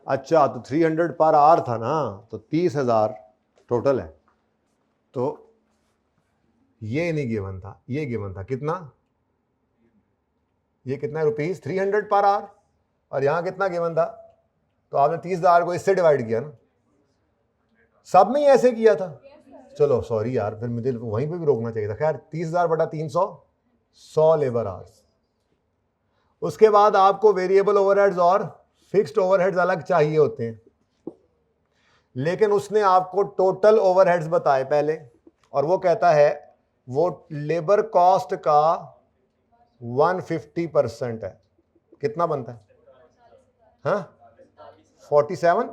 अच्छा तो 300 पर आवर था ना, तो 30,000 टोटल है। तो ये नहीं गिवन था, ये गिवन था कितना? ये कितना है रुपीज? 300 per hour. और यहां कितना गिवन था? तो आपने 30,000 को इससे डिवाइड किया ना, सब में ही ऐसे किया था। चलो सॉरी यार, फिर मुझे वहीं पे भी रोकना चाहिए था। खैर 30,000 बटा 300, 100 लेबर आवर्स। उसके बाद आपको वेरिएबल ओवरहेड्स और फिक्स्ड ओवरहेड्स अलग चाहिए होते हैं, लेकिन उसने आपको टोटल ओवरहेड्स बताए पहले, और वो कहता है वो लेबर कॉस्ट का 150% है। कितना बनता है? हाँ 47,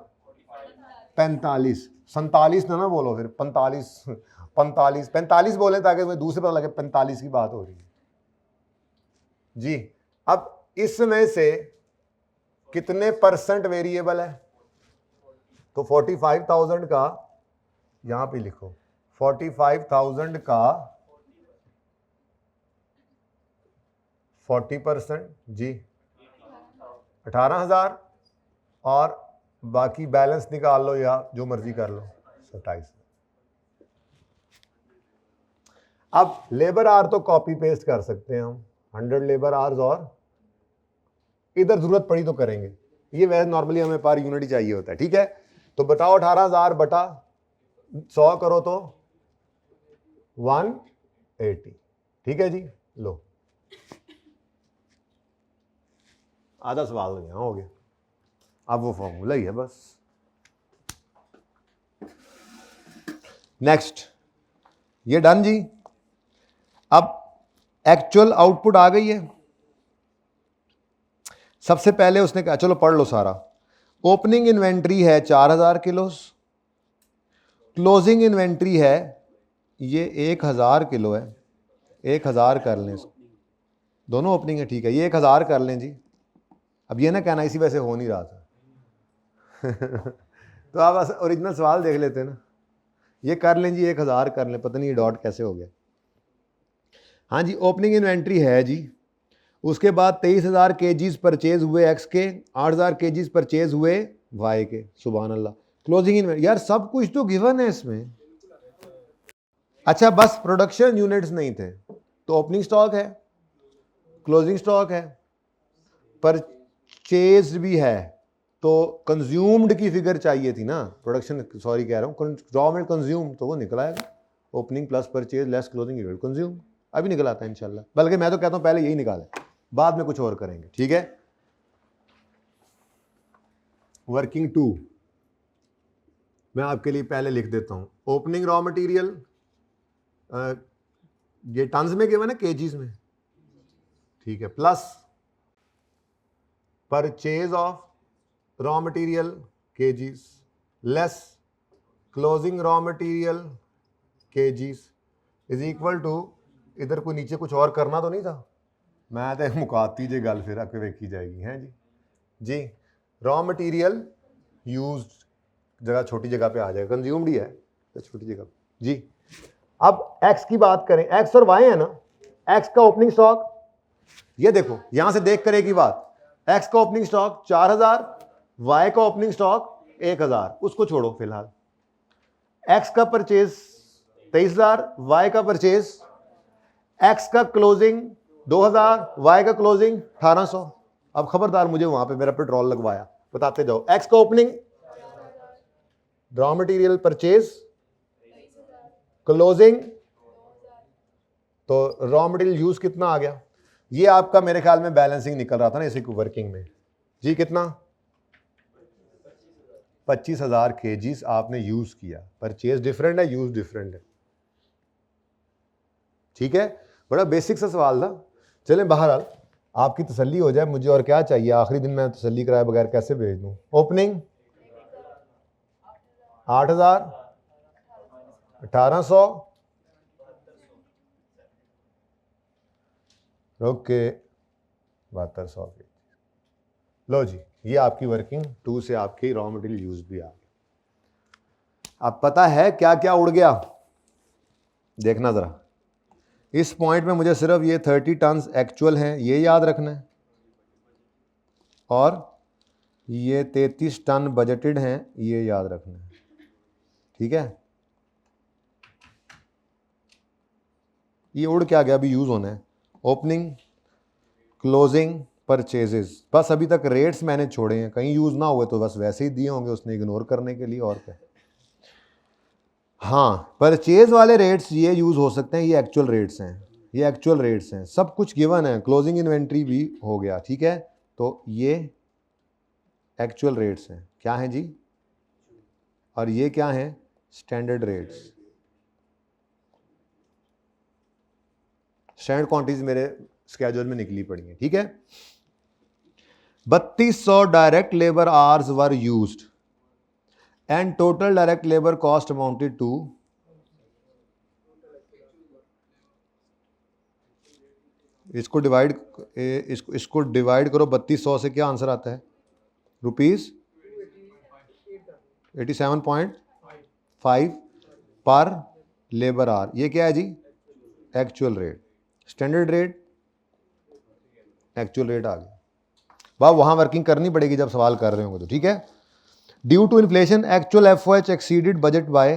45, 47 ना बोलो, फिर 45, 45 बोले ताकि मैं दूसरे पता लगे 45 की बात हो रही है जी। अब इसमें से कितने परसेंट वेरिएबल है? तो 45,000 का यहां पे लिखो, 45,000 का 40% जी 18,000, और बाकी बैलेंस निकाल लो या जो मर्जी कर लो 27। अब लेबर आवर तो कॉपी पेस्ट कर सकते हैं हम, 100 लेबर आवर्स, और इधर जरूरत पड़ी तो करेंगे। ये वैसे नॉर्मली हमें पर यूनिट ही चाहिए होता है, ठीक है। तो बताओ 18,000 बटा 100 करो तो 180, ठीक है जी। लो आधा सवाल हो गया, अब वो फॉर्मूला ही है बस। नेक्स्ट, ये डन जी। अब एक्चुअल आउटपुट आ गई है। सबसे पहले उसने कहा, चलो पढ़ लो सारा। ओपनिंग इन्वेंट्री है 4,000 किलो, क्लोजिंग इन्वेंट्री है ये 1,000 किलो है, 1,000 कर लें इसको, दोनों ओपनिंग है ठीक है, ये 1,000 कर लें जी। अब ये ना कहना इसी वजह से हो नहीं रहा था तो आप ओरिजिनल सवाल देख लेते हैं ना, ये कर लें जी, 1,000 कर लें, पता नहीं ये डॉट कैसे हो गया। हाँ जी, ओपनिंग इन्वेंट्री है जी। उसके बाद 23,000 केजीज परचेज हुए एक्स के, 8,000 केजीज परचेज हुए वाई के। सुभान अल्लाह। क्लोजिंग इन्वेंट्री, यार सब कुछ तो गिवन है इसमें। अच्छा बस प्रोडक्शन यूनिट्स नहीं थे, तो ओपनिंग स्टॉक है, क्लोजिंग स्टॉक है, पर परचेज भी है तो कंज्यूम्ड की फिगर चाहिए थी ना, प्रोडक्शन सॉरी कह रहा हूँ, रॉ में कंज्यूम, तो वो निकल आएगा opening plus purchase less closing equal consume, अभी निकल आता है इंशाल्लाह। बल्कि मैं तो कहता हूँ पहले यही निकालें, बाद में कुछ और करेंगे, ठीक है। वर्किंग 2 मैं आपके लिए पहले लिख देता हूँ। ओपनिंग रॉ मटेरियल ये टन्स में गिवन है केजीज में, ठीक है, plus purchase of raw material KGs less closing raw material KGs is equal to, इधर कोई नीचे कुछ और करना तो नहीं था, मैं तो मुकाती जे गल फिर आपके वेखी जाएगी हैं जी रॉ मटेरियल यूज जगह छोटी जगह पे आ जाएगा, कंज्यूम्ड ही है तो छोटी जगह जी। अब एक्स की बात करें, एक्स और वाई है ना, एक्स का ओपनिंग स्टॉक ये देखो, यहां से देख कर एक ही बात, एक्स का ओपनिंग स्टॉक 4000, वाई का ओपनिंग स्टॉक 1000, उसको छोड़ो फिलहाल। एक्स का परचेज 23000, वाई का परचेज, एक्स का क्लोजिंग 2000, वाई का क्लोजिंग 1800। अब खबरदार मुझे वहां पे मेरा पेट्रोल लगवाया, बताते जाओ। एक्स का opening raw material purchase closing, तो रॉ मटेरियल यूज कितना आ गया, ये आपका मेरे ख्याल में बैलेंसिंग निकल रहा था ना इसी वर्किंग में जी, कितना 25,000 केजीज आपने यूज किया, परचेज डिफरेंट है यूज डिफरेंट है, ठीक है। बड़ा बेसिक सा सवाल था। चलें बहरहाल आपकी तसल्ली हो जाए, मुझे और क्या चाहिए, आखिरी दिन मैं तसल्ली कराए बगैर कैसे भेज दूं। ओपनिंग 8000, 1800, ओके 7200 के। लो जी, ये आपकी वर्किंग 2 से आपकी रॉ मटेरियल यूज भी आ गया। अब पता है क्या क्या उड़ गया, देखना जरा। इस पॉइंट में मुझे सिर्फ ये 30 टन्स एक्चुअल हैं ये याद रखना है, और ये 33 टन बजटेड हैं ये याद रखना है, ठीक है। ये उड़ क्या गया, अभी यूज होना है। ओपनिंग क्लोजिंग परचेजेस, बस अभी तक रेट्स मैंने छोड़े हैं, कहीं यूज ना हुए तो बस वैसे ही दिए होंगे उसने इग्नोर करने के लिए, और क्या। हाँ, परचेज वाले रेट्स ये यूज हो सकते हैं, ये एक्चुअल रेट्स हैं, ये एक्चुअल रेट्स हैं, सब कुछ गिवन है, क्लोजिंग इन्वेंट्री भी हो गया, ठीक है। तो ये एक्चुअल रेट्स हैं, क्या हैं जी, और ये क्या हैं, स्टैंडर्ड रेट्स। स्टैंडर्ड क्वांटिटीज मेरे स्केड्यूल में निकली पड़ी हैं, ठीक है। 3200 direct labour hours were used and total direct labour cost amounted to, इसको डिवाइड करो 3200 से, क्या आंसर आता है, रुपीज 87.5 पर लेबर आवर। ये क्या है जी, actual rate, standard rate, actual rate आ गया। वाह, वहां वर्किंग करनी पड़ेगी जब सवाल कर रहे होंगे तो, ठीक है। Due to inflation actual FOH exceeded budget by,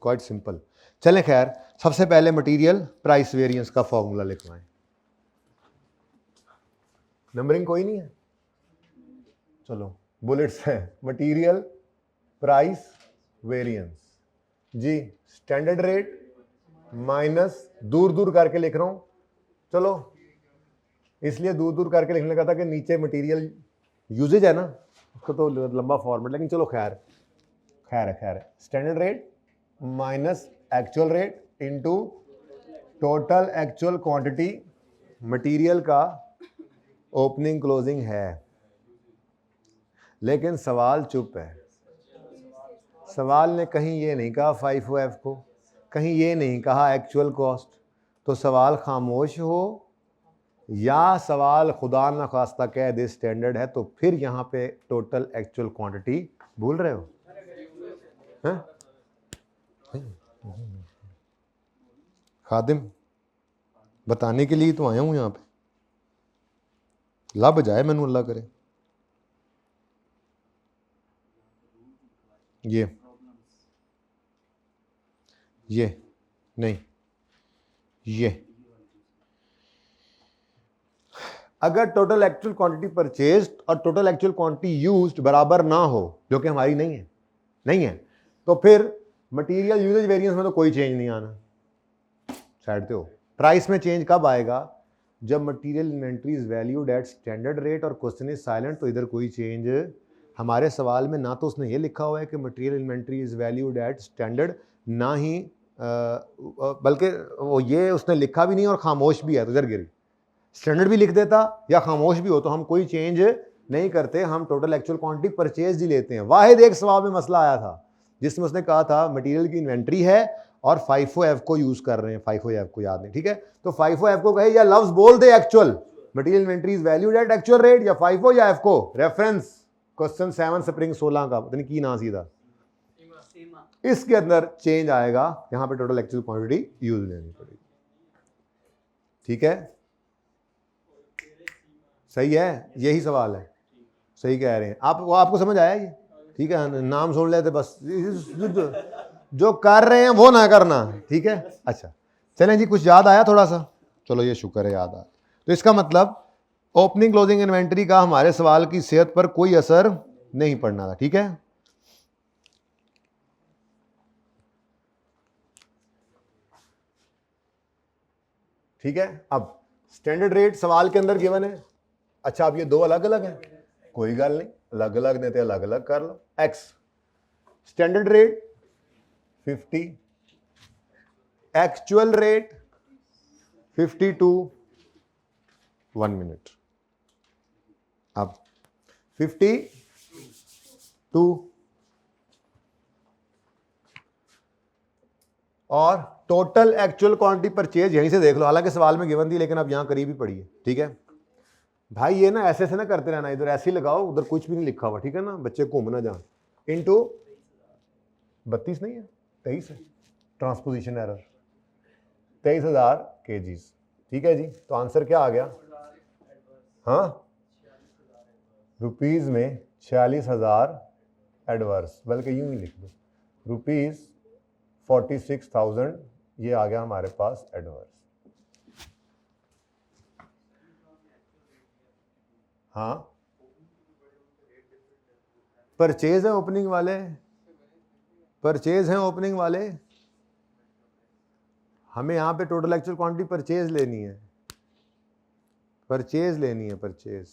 quite simple. चलें खैर, सबसे पहले मटेरियल प्राइस वेरिएंस का फॉर्मूला लिखवाएं। नंबरिंग कोई नहीं है, चलो बुलेट्स है। मटेरियल प्राइस वेरिएंस जी, स्टैंडर्ड रेट माइनस, दूर दूर करके लिख रहा हूं, चलो इसलिए दूर दूर करके लिखने का था कि नीचे मटेरियल यूजेज है ना, उसको तो लंबा फॉर्मेट, लेकिन चलो खैर है। Standard rate minus actual rate into total actual quantity material का ओपनिंग क्लोजिंग है। लेकिन सवाल चुप है, सवाल ने कहीं ये नहीं कहा 5OF को, कहीं ये नहीं कहा एक्चुअल कॉस्ट, तो सवाल खामोश हो, या सवाल खुदा न खास्ता कह दे स्टैंडर्ड है, तो फिर यहाँ पे टोटल एक्चुअल क्वांटिटी भूल रहे हो, हैं? खादिम बताने के लिए तो आया हूं यहाँ पे, लब जाए मैनू अल्लाह करे। ये नहीं, ये अगर टोटल एक्चुअल क्वांटिटी परचेज्ड और टोटल एक्चुअल क्वांटिटी यूज्ड बराबर ना हो, जो कि हमारी नहीं है, तो फिर मटेरियल यूजेज वेरिएंस में तो कोई चेंज नहीं आना, साइड पे हो। प्राइस में चेंज कब आएगा? जब material inventory is valued eight standard rate और क्वेश्चन इज साइलेंट, तो इधर कोई चेंज, हमारे सवाल में ना तो उसने ये लिखा हुआ है कि material inventory is valued eight standard, ना ही बल्कि वो ये उसने लिखा भी नहीं और खामोश भी है, तो इधर गिरी। स्टैंडर्ड भी लिख देता या खामोश भी हो तो हम कोई चेंज नहीं करते, हम टोटल एक्चुअल क्वांटिटी परचेज ही लेते हैं। वाहिद एक सवाल में मसला आया था जिसमें उसने कहा था मटेरियल की इन्वेंट्री है और FIFO को यूज कर रहे हैं, FIFO को याद नहीं, ठीक है, तो FIFO को कहे या लफ्ज बोल दे actual, material inventory is valued at actual rate, या FIFO या FCO। रेफरेंस क्वेश्चन 7 स्प्रिंग 16 का, पता नहीं की ना सीधा, इसके अंदर चेंज आएगा, यहां पे टोटल एक्चुअल क्वांटिटी यूज लेनी पड़ेगी, ठीक है, सही है, यही सवाल है, सही कह रहे हैं आप, वो आपको समझ आया ये, ठीक है, नाम सुन लेते बस, जो कर रहे हैं वो ना करना, ठीक है। अच्छा चलें जी, कुछ याद आया थोड़ा सा, चलो ये शुक्र है याद आया। तो इसका मतलब ओपनिंग क्लोजिंग इन्वेंटरी का हमारे सवाल की सेहत पर कोई असर नहीं पड़ना था, ठीक है। ठीक है, अब स्टैंडर्ड रेट सवाल के अंदर गिवन है। अच्छा अब ये दो अलग अलग हैं, कोई गल नहीं, अलग अलग ने तो अलग अलग कर लो। X standard rate 50, actual rate 52 1 minute. अब 52 और टोटल एक्चुअल क्वांटिटी परचेज यहीं से देख लो, हालांकि सवाल में गिवन थी लेकिन अब यहां करीब ही पड़ी है, ठीक है भाई। ये ना ऐसे से ना करते रहना, इधर ऐसे ही लगाओ, उधर कुछ भी नहीं लिखा हुआ, ठीक है ना, बच्चे घूम ना जाए। इनटू 32 नहीं है 23 है, ट्रांसपोजिशन एरर, 23,000 kgs, ठीक है जी। तो आंसर क्या आ गया? हाँ रुपीज में 46,000 एडवर्स, बल्कि यूं ही लिख दो रुपीज 46,000, ये आ गया हमारे पास एडवर्स। हाँ परचेज है ओपनिंग वाले, परचेज हैं ओपनिंग वाले, हमें यहाँ पे टोटल एक्चुअल क्वांटिटी परचेज लेनी है, परचेज लेनी है, परचेज।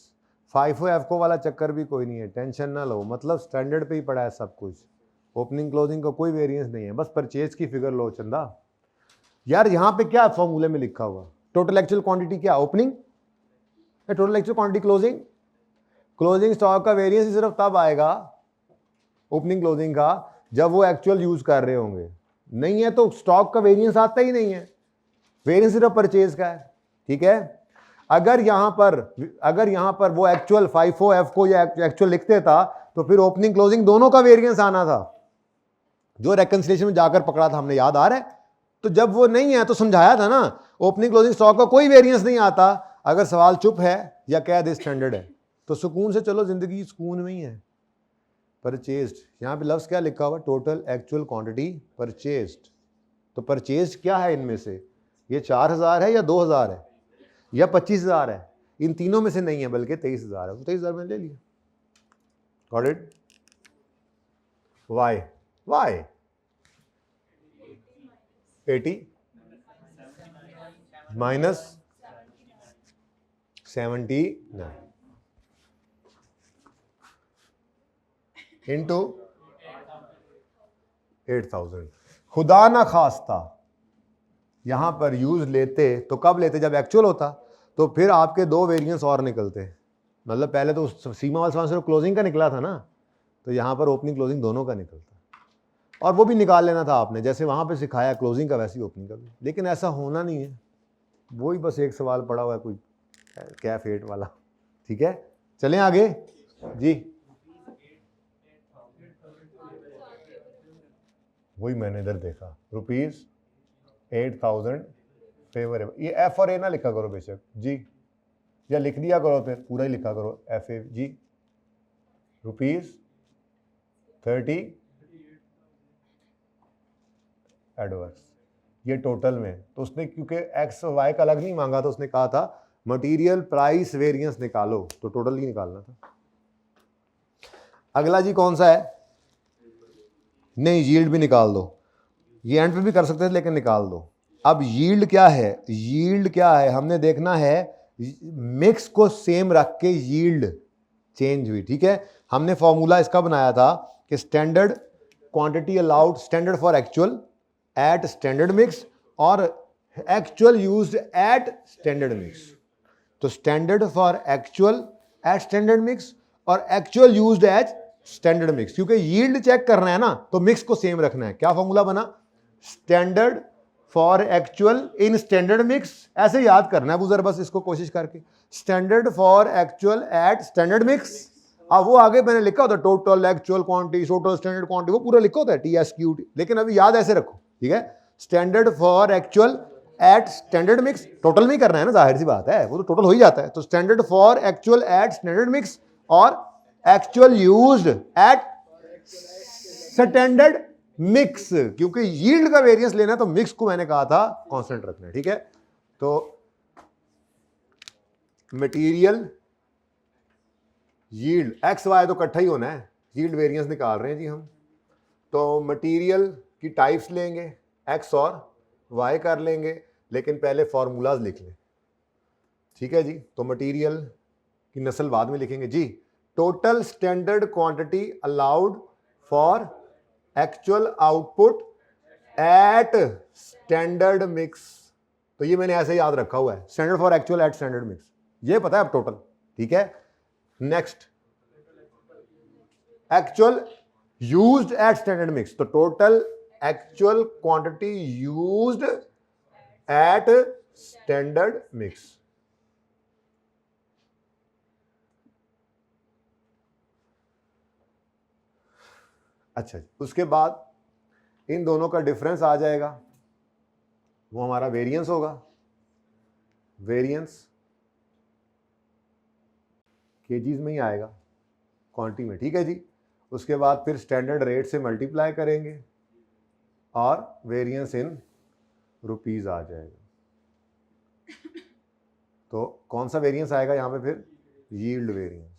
FIFO वाला चक्कर भी कोई नहीं है, टेंशन ना लो, मतलब स्टैंडर्ड पे ही पड़ा है सब कुछ, ओपनिंग क्लोजिंग का कोई वेरिएंस नहीं है, बस परचेज की फिगर लो चंदा। यार यहाँ पे क्या फॉर्मूले में लिखा हुआ, टोटल एक्चुअल क्वांटिटी क्या opening, total actual quantity closing. Closing stock का वेरिएंस सिर्फ तब आएगा ओपनिंग क्लोजिंग का जब वो एक्चुअल यूज कर रहे होंगे, नहीं है तो स्टॉक का वेरिएंस आता ही नहीं है, वेरिएंस सिर्फ परचेज का है, ठीक है। अगर यहां पर वो एक्चुअल FIFO या एक्चुअल लिखते था तो फिर ओपनिंग क्लोजिंग दोनों का वेरिएंस आना था, जो रेकंसिलिएशन में जाकर पकड़ा था हमने, याद आ रहा है। तो जब वो नहीं है तो समझाया था ना, ओपनिंग क्लोजिंग स्टॉक का कोई वेरिएंस नहीं आता। अगर सवाल चुप है या कह दे स्टैंडर्ड है तो सुकून से चलो, जिंदगी सुकून में ही है। परचेज्ड, यहाँ पे लफ्ज़ क्या लिखा हुआ, टोटल एक्चुअल क्वांटिटी परचेज्ड। तो परचेज क्या है इनमें से, ये 4,000 है या 2,000 है या 25,000 है, इन तीनों में से नहीं है, बल्कि 23,000 है, तो 23,000 मैंने ले लिया। Got it? वाई 80 माइनस 79 इंटू 8,000। खुदा ना खास्ता यहां पर यूज लेते तो कब लेते, जब एक्चुअल होता, तो फिर आपके दो वेरिएंस और निकलते, मतलब पहले तो सीमा वाला सवाल सिर्फ क्लोजिंग का निकला था ना, तो यहां पर ओपनिंग क्लोजिंग दोनों का निकलता, और वो भी निकाल लेना था आपने, जैसे वहां पे सिखाया क्लोजिंग का वैसे ही ओपनिंग का भी। लेकिन ऐसा होना नहीं है, वही बस एक सवाल पड़ा हुआ है कोई कैफ 8 वाला, ठीक है। चलें आगे जी, वही मैंने इधर देखा, रुपीज 8,000 फेवरेबल। ये F और A ना लिखा करो बेशक जी, या लिख दिया करो फिर पूरा ही लिखा करो FA जी। रुपीज 30 एडवर्स, ये टोटल में, तो उसने क्योंकि X और Y का अलग नहीं मांगा, तो उसने कहा था मटेरियल प्राइस वेरिएंस निकालो, तो टोटल ही निकालना था। अगला जी कौन सा है? नहीं, यील्ड भी निकाल दो, ये एंड पे भी कर सकते थे लेकिन निकाल दो। अब यील्ड क्या है? यील्ड क्या है हमने देखना है, मिक्स को सेम रख के यील्ड चेंज हुई, ठीक है। हमने फॉर्मूला इसका बनाया था कि standard quantity allowed, standard for actual at standard mix और actual used at standard mix. तो standard for actual at standard mix और actual used at standard mix, क्योंकि यील्ड चेक करना है ना तो मिक्स को सेम रखना है। क्या फॉर्मूला बना? Standard for actual in standard mix, ऐसे याद करना है बुजर, बस इसको कोशिश करके, standard for actual at standard mix. अब वो आगे मैंने लिखा होता है total actual quantity, total standard quantity, वो पूरा लिखा होता है TSQ, लेकिन अभी याद ऐसे रखो, ठीक है। Standard for actual at standard mix, total में करना है ना, जाहिर सी बात है, वो तो टोटल हो ही जाता है। तो standard for actual at standard mix और actual used at standard mix, क्योंकि यील्ड का वेरिएंस लेना तो मिक्स को मैंने कहा था कांस्टेंट रखना है, ठीक है। तो मटेरियल यील्ड एक्स वाई तो इकट्ठा ही होना है, यील्ड वेरिएंस निकाल रहे हैं जी हम। तो मटेरियल की टाइप्स लेंगे, एक्स और वाई कर लेंगे, लेकिन पहले फॉर्मूलाज लिख लें, ठीक है जी। तो मटेरियल की नस्ल बाद में लिखेंगे जी। Total standard quantity allowed for actual output at standard mix, तो ये मैंने ऐसे याद रखा हुआ है, standard for actual at standard mix, ये पता है अब टोटल, ठीक है। Next actual used at standard mix, तो total actual quantity used at standard mix. अच्छा, उसके बाद इन दोनों का डिफरेंस आ जाएगा, वो हमारा वेरिएंस होगा, वेरिएंस केजीज में ही आएगा, क्वांटिटी में, ठीक है जी। उसके बाद फिर स्टैंडर्ड रेट से मल्टीप्लाई करेंगे और वेरिएंस इन रुपीज आ जाएगा। तो कौन सा वेरिएंस आएगा यहां पे? फिर यील्ड वेरिएंस,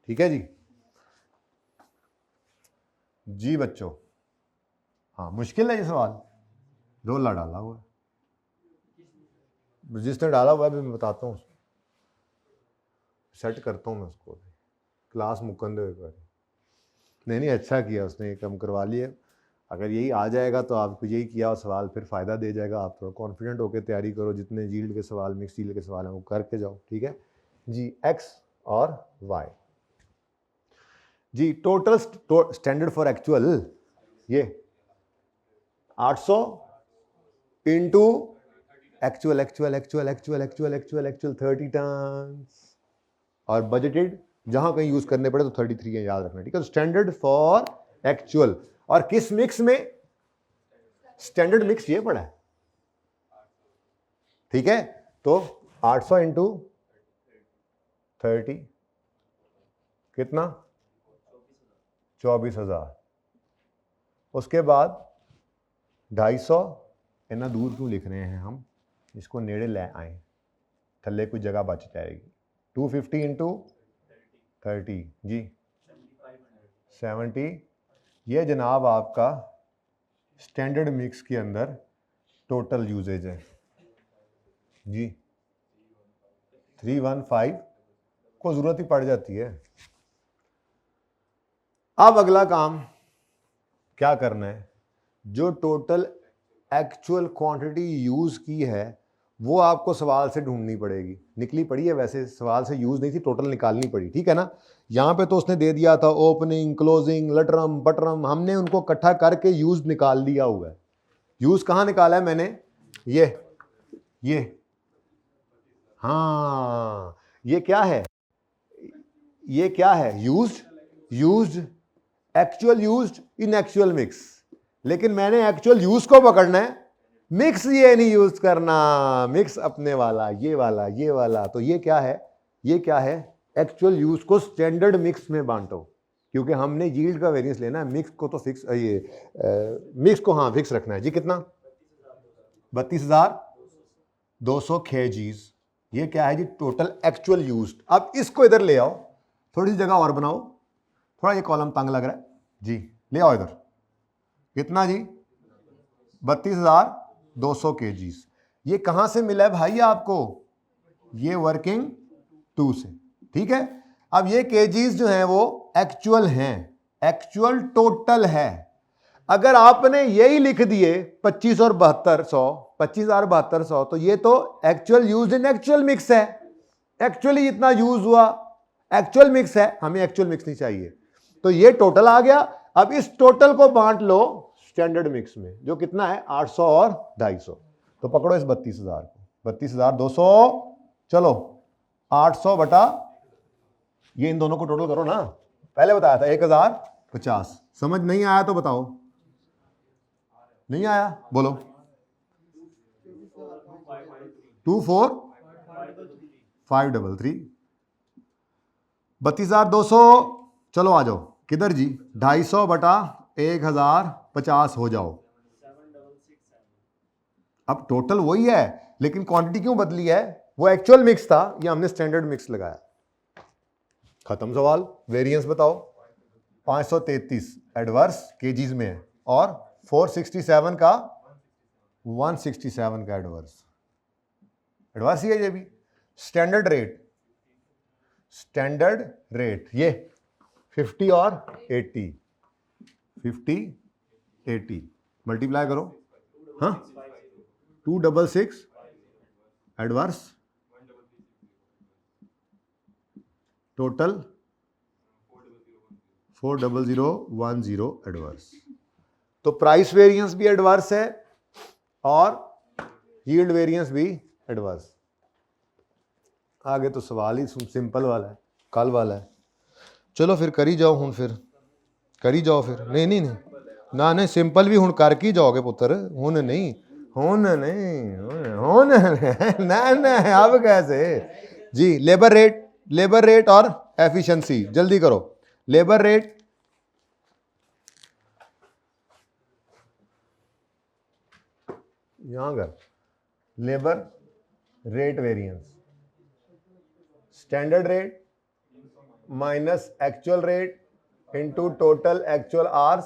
ठीक है जी। जी बच्चों, हाँ मुश्किल है ये सवाल, रोला डाला हुआ है, जिसने डाला हुआ है भी मैं बताता हूँ, सेट करता हूँ मैं उसको, क्लास मुकंद नहीं अच्छा किया उसने, कम करवा लिया। अगर यही आ जाएगा तो आपको यही किया और सवाल फिर फ़ायदा दे जाएगा। आप थोड़ा कॉन्फिडेंट होकर तैयारी करो, जितने यील्ड के सवाल, मिक्स यील्ड के सवाल हैं वो करके जाओ, ठीक है जी। एक्स और वाई जी। टोटल स्टैंडर्ड फॉर एक्चुअल, ये 800 into actual actual actual actual actual actual actual 30 ton, और बजटेड जहां कहीं यूज करने पड़े तो 33 है, याद रखना, ठीक है। स्टैंडर्ड फॉर एक्चुअल, और किस मिक्स में? स्टैंडर्ड मिक्स ये पड़ा है, ठीक है। तो 800 इंटू 30 कितना? 24,000। उसके बाद 250, इतना दूर क्यों लिख रहे हैं हम, इसको नेड़े ले आए, थल्ले कोई जगह बच जाएगी। 250 इंटू 30 जी 70, ये जनाब आपका स्टैंडर्ड मिक्स के अंदर टोटल यूजेज है जी। 315 को ज़रूरत ही पड़ जाती है। अब अगला काम क्या करना है, जो टोटल एक्चुअल क्वांटिटी यूज़ की है वो आपको सवाल से ढूंढनी पड़ेगी। निकली पड़ी है वैसे, सवाल से यूज़ नहीं थी, टोटल निकालनी पड़ी, ठीक है ना। यहाँ पे तो उसने दे दिया था ओपनिंग, क्लोजिंग, लटरम, बटरम, हमने उनको इकट्ठा करके यूज़ निकाल दिया हुआ है। यूज़ कहाँ निकाला है मैंने? ये हाँ, ये क्या है? ये क्या है? Used actual used in actual mix, लेकिन मैंने एक्चुअल यूज को पकड़ना है, मिक्स ये नहीं यूज करना, मिक्स अपने वाला, ये वाला, ये वाला। तो ये क्या है? ये क्या है? एक्चुअल यूज को स्टैंडर्ड मिक्स में बांटो, क्योंकि हमने यील्ड का वेरिएंस लेना है, मिक्स को तो फिक्स, ये मिक्स को हाँ फिक्स रखना है जी। कितना? 32,200 kgs। ये क्या है जी? Total actual used. अब इसको इधर ले आओ, थोड़ी सी जगह और बनाओ, थोड़ा ये कॉलम तंग लग रहा है जी, ले आओ इधर। कितना जी? 32,200 kgs। ये कहां से मिला है भाई आपको? ये वर्किंग 2 से, ठीक है। अब ये kgs जो है वो एक्चुअल हैं, एक्चुअल टोटल है। अगर आपने यही लिख दिए 25 और 7200, 25 और 7200, तो ये तो actual use in actual mix है, एक्चुअली इतना यूज हुआ, एक्चुअल मिक्स है, हमें एक्चुअल मिक्स नहीं चाहिए। तो ये टोटल आ गया। अब इस टोटल को बांट लो स्टैंडर्ड मिक्स में, जो कितना है? 800 और 250। तो पकड़ो इस 32,000 को, 32,200, चलो 800 बटा, ये इन दोनों को टोटल करो ना, पहले बताया था 1050। समझ नहीं आया तो बताओ, नहीं आया बोलो। 24,533, 32,200, चलो आ जाओ, किधर जी? 250 बटा 1050 हो जाओ। अब टोटल वही है, लेकिन क्वांटिटी क्यों बदली है? वो एक्चुअल मिक्स था, ये हमने स्टैंडर्ड मिक्स लगाया। खत्म सवाल। वेरिएंस बताओ। 533 एडवर्स केजीज में है, और 467 का 167 का एडवर्स, एडवर्स ही है ये भी। स्टैंडर्ड रेट, स्टैंडर्ड रेट ये 50 और 80, 50 80 मल्टीप्लाई करो, हाँ 266 एडवर्स, टोटल 40010 एडवर्स। तो प्राइस वेरिएंस भी एडवर्स है और यील्ड वेरिएंस भी एडवर्स। आगे तो सवाल ही सिंपल वाला है, कल वाला है। चलो फिर करी जाओ, हूँ फिर करी जाओ फिर। नहीं नहीं नहीं ना, नहीं सिंपल भी हूँ कर की जाओगे पुत्र, हूँ नहीं, हूँ नहीं, हूँ ना, अब कैसे जी? लेबर रेट, लेबर रेट और एफिशिएंसी, जल्दी करो। लेबर रेट, यहां कर, labour rate variance, standard rate minus actual rate into total actual hours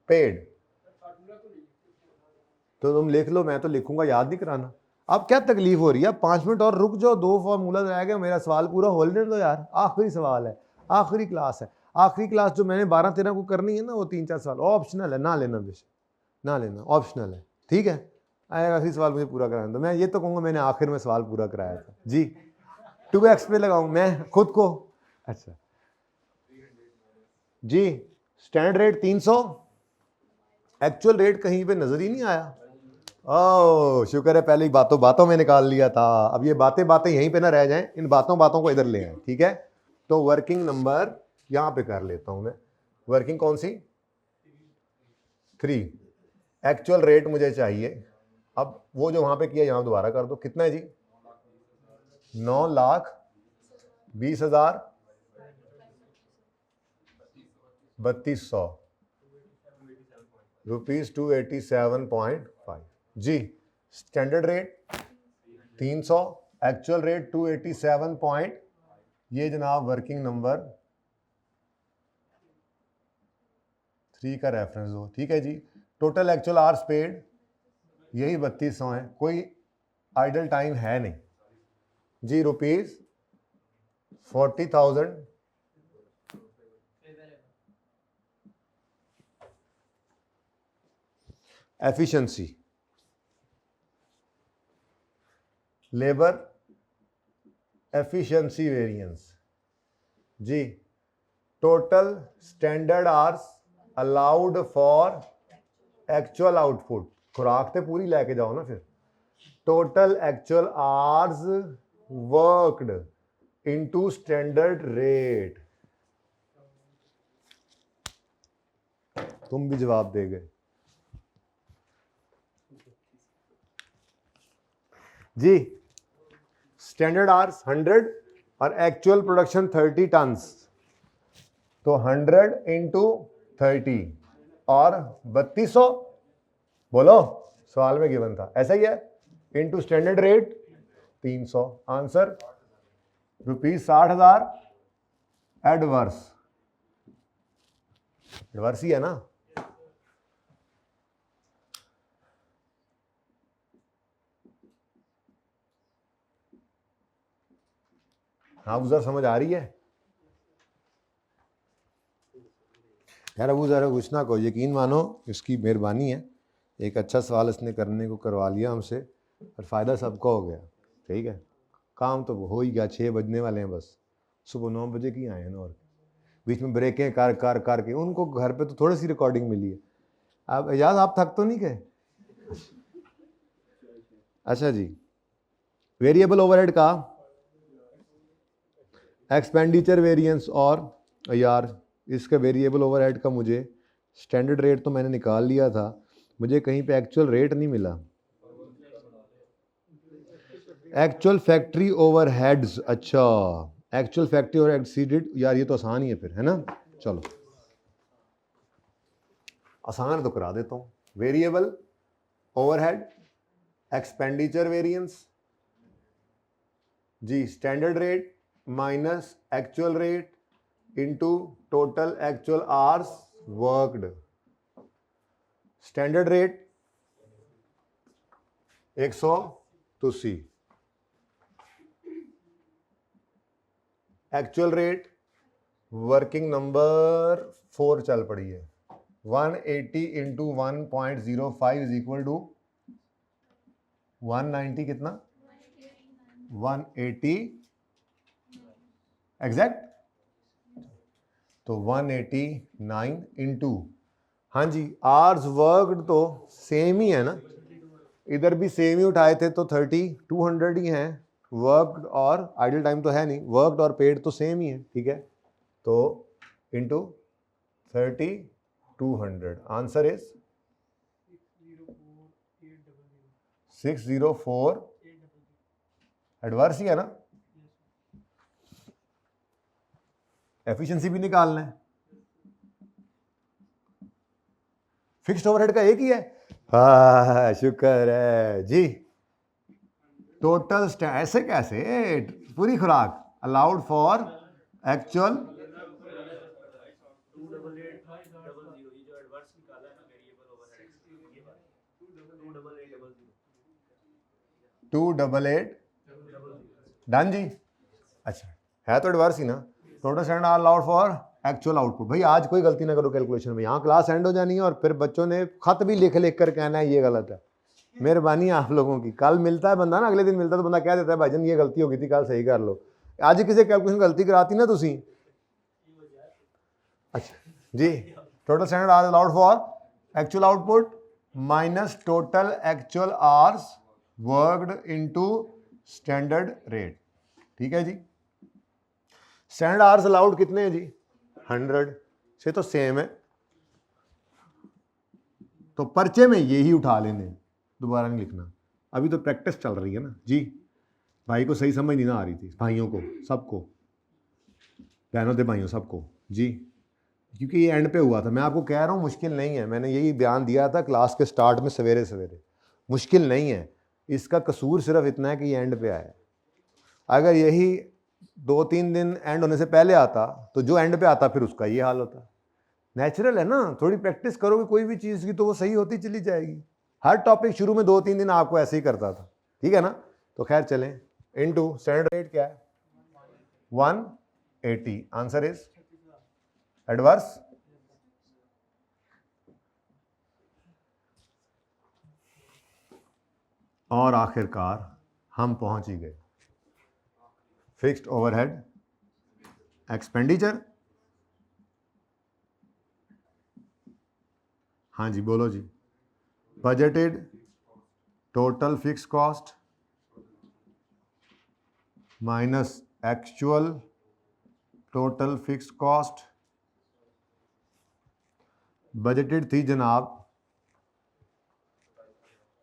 paid. तो तुम लिख लो, मैं तो लिखूंगा, याद नहीं कराना। अब क्या तकलीफ हो रही है? 5 मिनट और रुक जाओ, 2 फॉर्मूला रह गए, मेरा सवाल पूरा होने दो यार। आखिरी सवाल है, आखिरी क्लास है। आखिरी क्लास जो मैंने 12-13 को करनी है ना, वो 3-4 सवाल ऑप्शनल है, ना लेना बेशक, ना लेना, ऑप्शनल है, ठीक है। आखिरी सवाल मुझे पूरा कराना, तो मैं ये तो कहूँगा मैंने आखिर में सवाल पूरा कराया था जी। 2x पे लगाऊं मैं खुद को? अच्छा जी। स्टैंडर्ड रेट 300, एक्चुअल रेट कहीं पे नजर ही नहीं आया। ओह शुक्र है, पहले ही बातों बातों में निकाल लिया था। अब ये बातें बातें यहीं पे ना रह जाएं, इन बातों बातों को इधर ले आए, ठीक है। तो वर्किंग नंबर यहां पे कर लेता हूं मैं। वर्किंग कौन सी? 3। एक्चुअल रेट मुझे चाहिए। अब वो जो वहां पे किया यहां दोबारा कर दो। कितना है जी? 9,20,000 3200 रुपीज 287.5 जी। स्टैंडर्ड रेट 300, एक्चुअल रेट 287 ये जनाब वर्किंग नंबर 3 का रेफरेंस दो, ठीक है जी। टोटल एक्चुअल आवर्स पेड यही 3200 है, कोई आइडल टाइम है नहीं जी। Rupees 40,000 efficiency, labour efficiency variance जी। Total standard hours allowed for actual output, खुराक तो पूरी लेके जाओ ना फिर। Total actual hours worked into standard rate. तुम भी जवाब दे गए जी। स्टैंडर्ड आवर्स 100 और एक्चुअल प्रोडक्शन 30 टन्स, तो 100 इंटू 30 और 3200, बोलो सवाल में गिवन था, ऐसा ही है, into standard rate 300, answer ₹60,000 adverse, adverse ही है ना। हाँ उधर समझ आ रही है यार। अबू ज़रा कुछ ना को यकीन मानो, इसकी मेहरबानी है, एक अच्छा सवाल इसने करने को करवा लिया हमसे और फ़ायदा सबका हो गया। ठीक है, काम तो हो ही गया, 6 बजने वाले हैं बस, सुबह 9 बजे की आए हैं ना, और बीच में ब्रेकें कर के उनको घर पे तो थोड़ी सी रिकॉर्डिंग मिली है। अब एजाज आप थक तो नहीं गए? अच्छा जी, वेरिएबल ओवरहेड का एक्सपेंडिचर वेरिएंस, और यार इसका वेरिएबल ओवरहेड का मुझे स्टैंडर्ड रेट तो मैंने निकाल लिया था, मुझे कहीं पे एक्चुअल रेट नहीं मिला। एक्चुअल फैक्ट्री ओवरहेड्स, अच्छा एक्चुअल फैक्ट्री ओवरहेड एक्सीडेड, यार ये तो आसान ही है फिर, है ना। चलो आसान तो करा देता हूँ। वेरिएबल ओवरहेड एक्सपेंडिचर वेरिएंस जी, standard rate minus actual rate into total actual hours worked. Standard rate 100 तो सी, एक्चुअल रेट वर्किंग नंबर 4 चल पड़ी है, 180 इंटू 1.05 इज इक्वल टू 190, कितना 180 एग्जैक्ट, तो 189 इंटू, हाँ जी आवर्स वर्कड तो सेम ही है ना, इधर भी सेम ही उठाए थे तो 200 ही हैं, वर्कड और आइडल टाइम तो है नहीं, वर्कड और पेड तो सेम ही है। ठीक है, तो इंटू 200, आंसर इज 604, एडवर्स ही है ना। एफिशिएंसी भी निकालना है, फिक्स्ड ओवरहेड का एक ही है। हाँ शुक्र है जी। टोटल ऐसे कैसे, पूरी खुराक अलाउड फॉर एक्चुअल, टू डबल एट डन जी। अच्छा है तो एडवर्स ही ना। Total standard allowed for actual output. भाई आज कोई गलती ना करो कैलकुलेशन में, यहाँ क्लास एंड हो जानी है और फिर बच्चों ने खत भी लिख लिख कर कहना है ये गलत है। मेहरबानी आप लोगों की, कल मिलता है बंदा ना, अगले दिन मिलता है तो बंदा कह देता है भाईजान ये गलती हो गई थी, कल सही कर लो। आज किसी कैलकुलेशन गलती कराती ना तुसी। अच्छा जी, total standard hours allowed for actual output minus total actual hours worked into standard rate. ठीक है जी, स्टैंडर्ड आवर्स अलाउड कितने हैं जी, 100 से तो सेम है, तो पर्चे में यही उठा लेने, दोबारा नहीं लिखना। अभी तो प्रैक्टिस चल रही है ना जी। भाई को सही समझ नहीं ना आ रही थी, भाइयों को सबको, बहनों से भाइयों सबको जी, क्योंकि ये एंड पे हुआ था। मैं आपको कह रहा हूँ मुश्किल नहीं है, मैंने यही ध्यान दिया था क्लास के स्टार्ट में सवेरे सवेरे, मुश्किल नहीं है। इसका कसूर सिर्फ इतना है कि ये एंड पे आया। अगर यही 2-3 दिन एंड होने से पहले आता तो जो एंड पे आता फिर उसका ये हाल होता। नेचुरल है ना, थोड़ी प्रैक्टिस करोगे कोई भी चीज़ की तो वो सही होती चली जाएगी। हर टॉपिक शुरू में 2-3 दिन आपको ऐसे ही करता था, ठीक है ना। तो खैर चलें, इनटू स्टैंडर्ड रेट क्या है 180, आंसर इज एडवर्स। और आखिरकार हम पहुंच ही गए फिक्स्ड ओवरहेड एक्सपेंडिचर। हाँ जी बोलो जी, budgeted total fixed cost minus actual total fixed cost. Budgeted थी जनाब,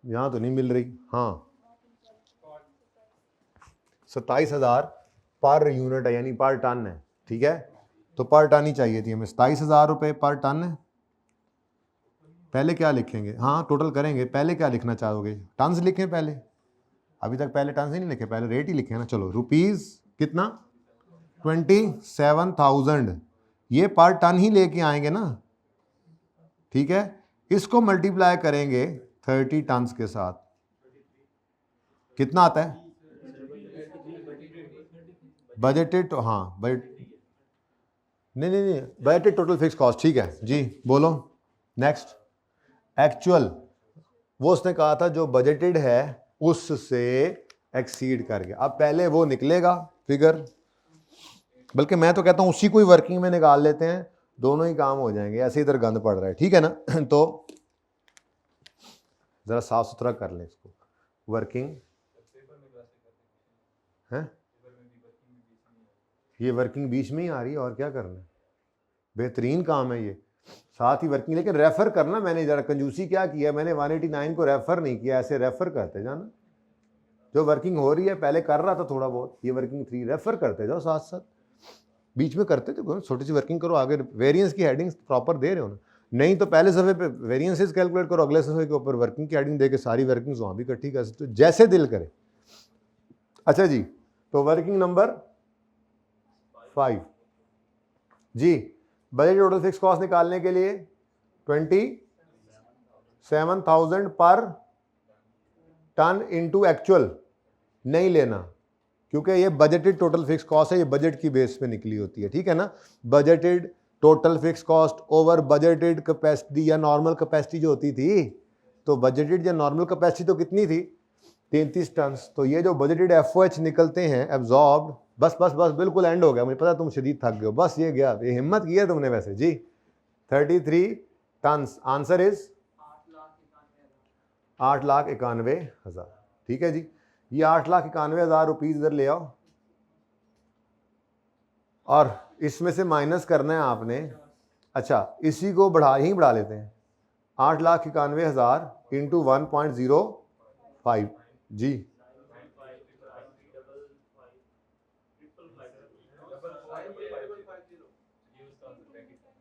यहाँ तो नहीं मिल रही, हाँ 27,000 पर यूनिट है, यानी पर टन है। ठीक है, तो पर टन ही चाहिए थी हमें, 27,000 रुपये पर टन है। पहले क्या लिखेंगे? हाँ टोटल करेंगे, पहले क्या लिखना चाहोगे? टन्स लिखें पहले, अभी तक पहले टन्स ही नहीं लिखे, पहले रेट ही लिखे ना। चलो रुपीज़ कितना 27,000, ये पर टन ही लेके आएंगे ना, ठीक है। इसको मल्टीप्लाई करेंगे 30 टन्स के साथ, कितना आता है? बजटेड, हाँ बजट नहीं, बजटेड टोटल फिक्स कॉस्ट, ठीक है जी। बोलो नेक्स्ट। एक्चुअल, वो उसने कहा था जो बजटेड है उससे एक्सीड कर गया। अब पहले वो निकलेगा फिगर, बल्कि मैं तो कहता हूं उसी को ही वर्किंग में निकाल लेते हैं, दोनों ही काम हो जाएंगे, ऐसे इधर गंद पड़ रहा है, ठीक है ना। तो जरा साफ सुथरा कर लें इसको। वर्किंग है, ये वर्किंग बीच में ही आ रही है, और क्या करना है, बेहतरीन काम है ये। साथ ही वर्किंग, लेकिन रेफर करना, मैंने जरा कंजूसी क्या किया, मैंने 189 को रेफर नहीं किया, ऐसे रेफर करते जाना। जो वर्किंग हो रही है पहले कर रहा था थोड़ा बहुत, ये वर्किंग 3 रेफर करते जाओ साथ साथ, बीच में करते थे, छोटी सी वर्किंग करो, आगे वेरिएंस की हेडिंग प्रॉपर दे रहे हो ना। नहीं तो पहले सफ़े पे वेरिएंसेस कैलकुलेट करो, अगले सफ़े के ऊपर वर्किंग की हेडिंग देके सारी वर्किंग्स वहाँ भी इकट्ठी कर सकते हो, जैसे दिल करे। अच्छा जी, तो वर्किंग नंबर 5 जी, बजट टोटल फिक्स कॉस्ट निकालने के लिए 27,000 पर टन इनटू एक्चुअल नहीं लेना, क्योंकि ये बजटेड टोटल फिक्स कॉस्ट है, ये बजट की बेस पे निकली होती है, ठीक है ना। Budgeted total fixed cost over budgeted capacity या नॉर्मल कैपेसिटी जो होती थी, तो बजटेड या नॉर्मल कैपेसिटी तो कितनी थी? 33 टन। तो ये जो बजटेड एफओएच निकलते हैं एब्जॉर्ब्ड, बस बस बस बिल्कुल एंड हो गया, मुझे पता तुम शदीद थक गए हो, बस ये गया, ये हिम्मत की है तुमने वैसे जी। 33 टन, आंसर इज 8,91,000, ठीक है जी। ये 8,91,000 रुपीज इधर ले आओ, और इसमें से माइनस करना है आपने। अच्छा, इसी को बढ़ा लेते हैं, 8,91,000 इंटू 1.05 जी।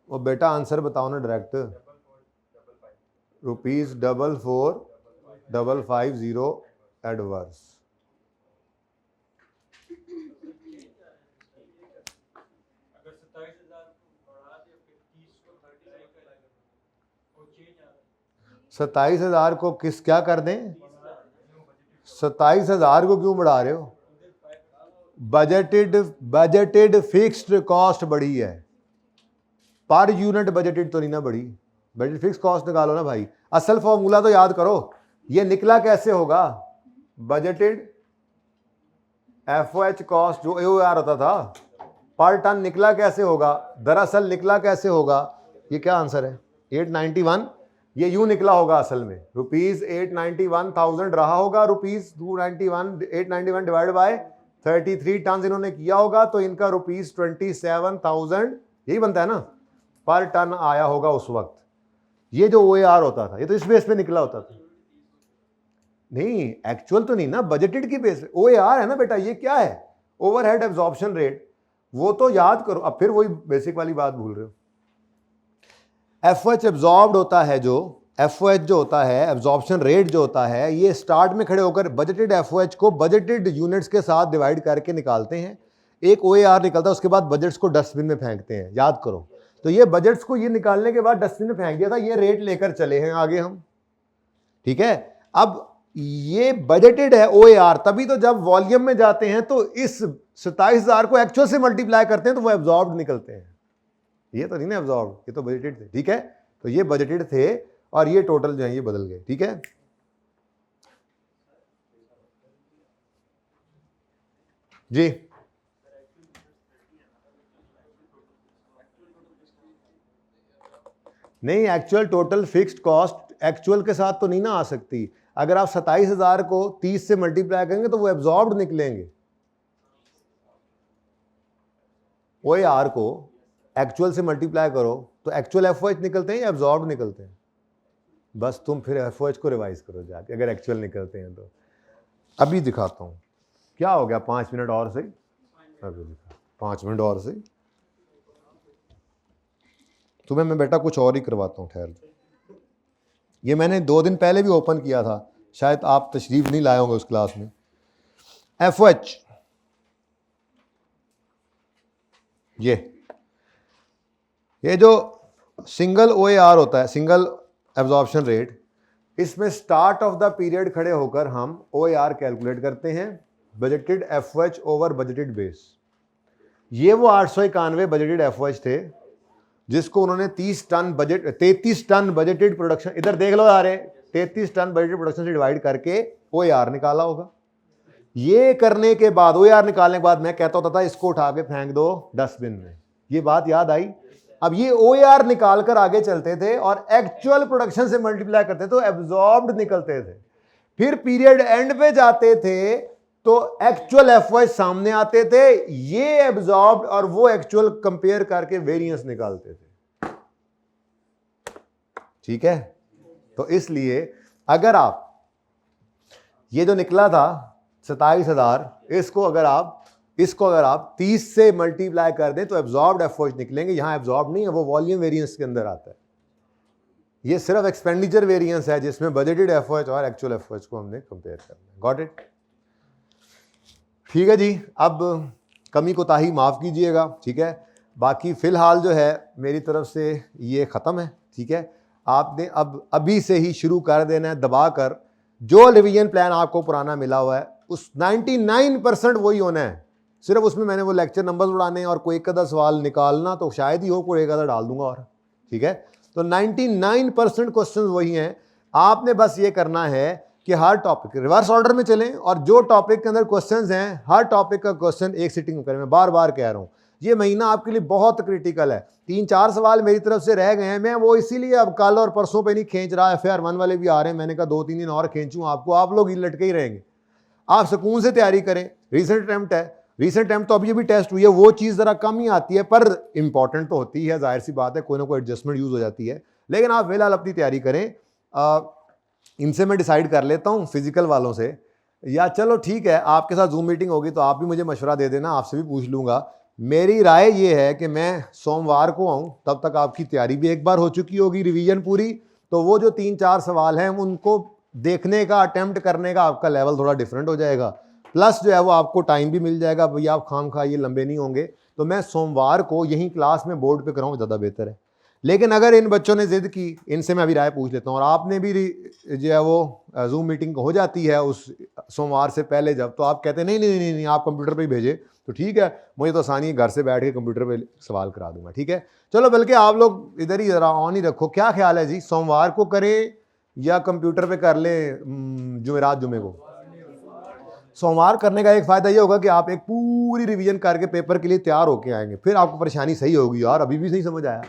वो बेटा आंसर बताओ ना डायरेक्ट, ₹44,450 एडवर्स। ₹27,000 को किस क्या कर दें? 27,000 को क्यों बढ़ा रहे हो? बजटेड फिक्स्ड कॉस्ट बढ़ी है, पर यूनिट बजटेड तो नहीं ना बढ़ी। बजट फिक्स कॉस्ट निकालो ना भाई, असल फॉर्मूला तो याद करो, ये निकला कैसे होगा? बजटेड एफओएच कॉस्ट जो एओआर होता था पर टन, निकला कैसे होगा? दरअसल निकला कैसे होगा? ये क्या आंसर है? 891, ये यूं निकला होगा असल में, ₹891,000 रहा होगा, ₹891 डिवाइड बाय 33 टन इन्होंने किया होगा, तो इनका ₹27,000 यही बनता है ना, पर टन आया होगा उस वक्त। ये जो ओएआर होता था, ये तो इस बेस पे निकला होता था। नहीं, एक्चुअल तो नहीं ना, बजटेड की बेस पे ओएआर है ना बेटा। ये क्या है? ओवरहेड एब्जॉर्प्शन रेट, वो तो याद करो। अब फिर वही बेसिक वाली बात भूल रहे हो। एफओएच एब्जॉर्ब्ड होता है, जो एफओएच जो होता है, एब्जॉर्प्शन रेट जो होता है, ये स्टार्ट में खड़े होकर बजटेड एफओएच को बजटेड यूनिट्स के साथ डिवाइड करके निकालते हैं, एक ओएआर निकलता है, उसके बाद बजट्स को डस्टबिन में फेंकते हैं, याद करो। तो ये बजट्स को ये निकालने के बाद डस्टबिन में फेंक दिया था, ये रेट लेकर चले हैं आगे हम, ठीक है। अब ये बजटेड है ओएआर, तभी तो जब वॉल्यूम में जाते हैं तो इस 27,000 को एक्चुअल से मल्टीप्लाई करते हैं तो वो एब्जॉर्ब्ड निकलते हैं। ये तो नहीं ना एब्जॉर्ब्ड, ये तो बजटेड थे, ठीक है। तो ये बजटेड थे और ये टोटल जो है ये बदल गए, ठीक है जी। नहीं, actual total fixed cost actual के साथ तो नहीं ना आ सकती। अगर आप 27,000 को 30 से मल्टीप्लाई करेंगे तो वो एब्जॉर्ब्ड निकलेंगे। ओएआर को एक्चुअल से मल्टीप्लाई करो तो एक्चुअल एफओएच निकलते हैं या एब्जॉर्ब्ड निकलते हैं? बस तुम फिर एफओएच को रिवाइज करो जाके, अगर एक्चुअल निकलते हैं तो। अभी दिखाता हूँ क्या हो गया, 5 मिनट और से, अभी दिखा 5 मिनट और से तुम्हें मैं बेटा कुछ और ही करवाता हूँ, ठहर। ये मैंने 2 दिन पहले भी ओपन किया था, शायद आप तशरीफ नहीं लाए होंगे उस क्लास में। FOH, ये जो सिंगल OAR होता है, सिंगल एब्जॉर्प्शन रेट, इसमें स्टार्ट ऑफ द पीरियड खड़े होकर हम OAR कैलकुलेट करते हैं, budgeted FOH over budgeted base. ये वो 891 बजटेड FOH थे जिसको उन्होंने 33 टन बजटेड प्रोडक्शन, इधर देख लो यार, 33 टन बजटेड प्रोडक्शन से डिवाइड करके OAR निकाला होगा। ये करने के बाद, OAR निकालने के बाद मैं कहता होता था इसको उठा के फेंक दो डस्टबिन में। ये बात याद आई। अब ये OAR निकाल कर आगे चलते थे और एक्चुअल प्रोडक्शन से मल्टीप्लाई करते तो एब्जॉर्ब्ड निकलते थे। फिर पीरियड एंड पे जाते थे तो एक्चुअल FOH सामने आते थे, ये एब्जॉर्ब्ड और वो एक्चुअल कंपेयर करके वेरिएंस निकालते थे। ठीक है, तो इसलिए अगर आप ये जो निकला था 27,000, इसको अगर आप 30 से मल्टीप्लाई कर दें तो एब्जॉर्ब्ड FOH निकलेंगे। यहां एब्जॉर्ब नहीं है, वो वॉल्यूम वेरिएंस के अंदर आता है। ये सिर्फ एक्सपेंडिचर वेरिएंस है जिसमें बजटेड FOH और एक्चुअल FOH को हमने कंपेयर करना है। Got it? ठीक है जी, अब कमी कोताही माफ़ कीजिएगा। ठीक है, बाकी फ़िलहाल जो है मेरी तरफ से ये ख़त्म है। ठीक है, आपने अब अभी से ही शुरू कर देना है दबा कर। जो रिवीजन प्लान आपको पुराना मिला हुआ है उस 99% वही होना है। सिर्फ उसमें मैंने वो लेक्चर नंबर उड़ाने और कोई एक आधा सवाल निकालना तो शायद ही हो, कोई एक आधा डाल दूंगा और। ठीक है, तो 99% क्वेश्चन वही हैं। आपने बस ये करना है कि हर टॉपिक रिवर्स ऑर्डर में चलें और जो टॉपिक के अंदर क्वेश्चंस हैं हर टॉपिक का क्वेश्चन एक सिटिंग में करें। मैं बार बार कह रहा हूं, ये महीना आपके लिए बहुत क्रिटिकल है। 3-4 सवाल मेरी तरफ से रह गए हैं, मैं वो इसीलिए अब कल और परसों पे नहीं खींच रहा। FAR1 वाले भी आ रहे हैं, मैंने कहा 2-3 दिन और खींचूं आपको, आप लोग ही लटके ही रहेंगे। आप सुकून से तैयारी करें। रीसेंट अटेम्प्ट है, रीसेंट अटेम्प्ट तो अभी भी टेस्ट हुई है, वो चीज़ ज़रा कम ही आती है पर इंपॉर्टेंट तो होती है, जाहिर सी बात है, कोई ना कोई एडजस्टमेंट यूज़ हो जाती है। लेकिन आप फिलहाल अपनी तैयारी करें। इनसे मैं डिसाइड कर लेता हूँ फिजिकल वालों से, या चलो ठीक है आपके साथ जूम मीटिंग होगी तो आप भी मुझे मशवरा दे देना, आपसे भी पूछ लूँगा। मेरी राय ये है कि मैं सोमवार को आऊँ, तब तक आपकी तैयारी भी एक बार हो चुकी होगी, रिवीजन पूरी। तो वो जो 3-4 सवाल हैं उनको देखने का, अटेम्प्ट करने का आपका लेवल थोड़ा डिफरेंट हो जाएगा। प्लस जो है वो आपको टाइम भी मिल जाएगा, भैया आप खाम खा ये लंबे नहीं होंगे। तो मैं सोमवार को यहीं क्लास में बोर्ड पे कराऊँ, ज़्यादा बेहतर है। लेकिन अगर इन बच्चों ने जिद की, इनसे मैं अभी राय पूछ लेता हूँ, और आपने भी जो है वो जूम मीटिंग हो जाती है उस सोमवार से पहले जब, तो आप कहते हैं नहीं नहीं नहीं नहीं आप कंप्यूटर पे ही भेजे, तो ठीक है, मुझे तो आसानी है, घर से बैठ के कंप्यूटर पे सवाल करा दूंगा। ठीक है, चलो बल्कि आप लोग इधर ही ज़रा ऑन ही रखो। क्या ख्याल है जी, सोमवार को करें या कंप्यूटर पे कर लें जुमेरात जुमे को? सोमवार करने का एक फ़ायदा ये होगा कि आप एक पूरी रिवीजन करके पेपर के लिए तैयार होके आएंगे, फिर आपको परेशानी सही होगी यार अभी भी नहीं समझ आया।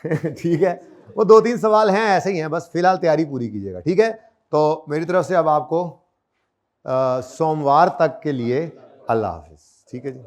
ठीक है, वो 2-3 सवाल हैं ऐसे ही हैं, बस फिलहाल तैयारी पूरी कीजिएगा। ठीक है, तो मेरी तरफ से अब आपको सोमवार तक के लिए अल्लाह हाफिज़। ठीक है जी।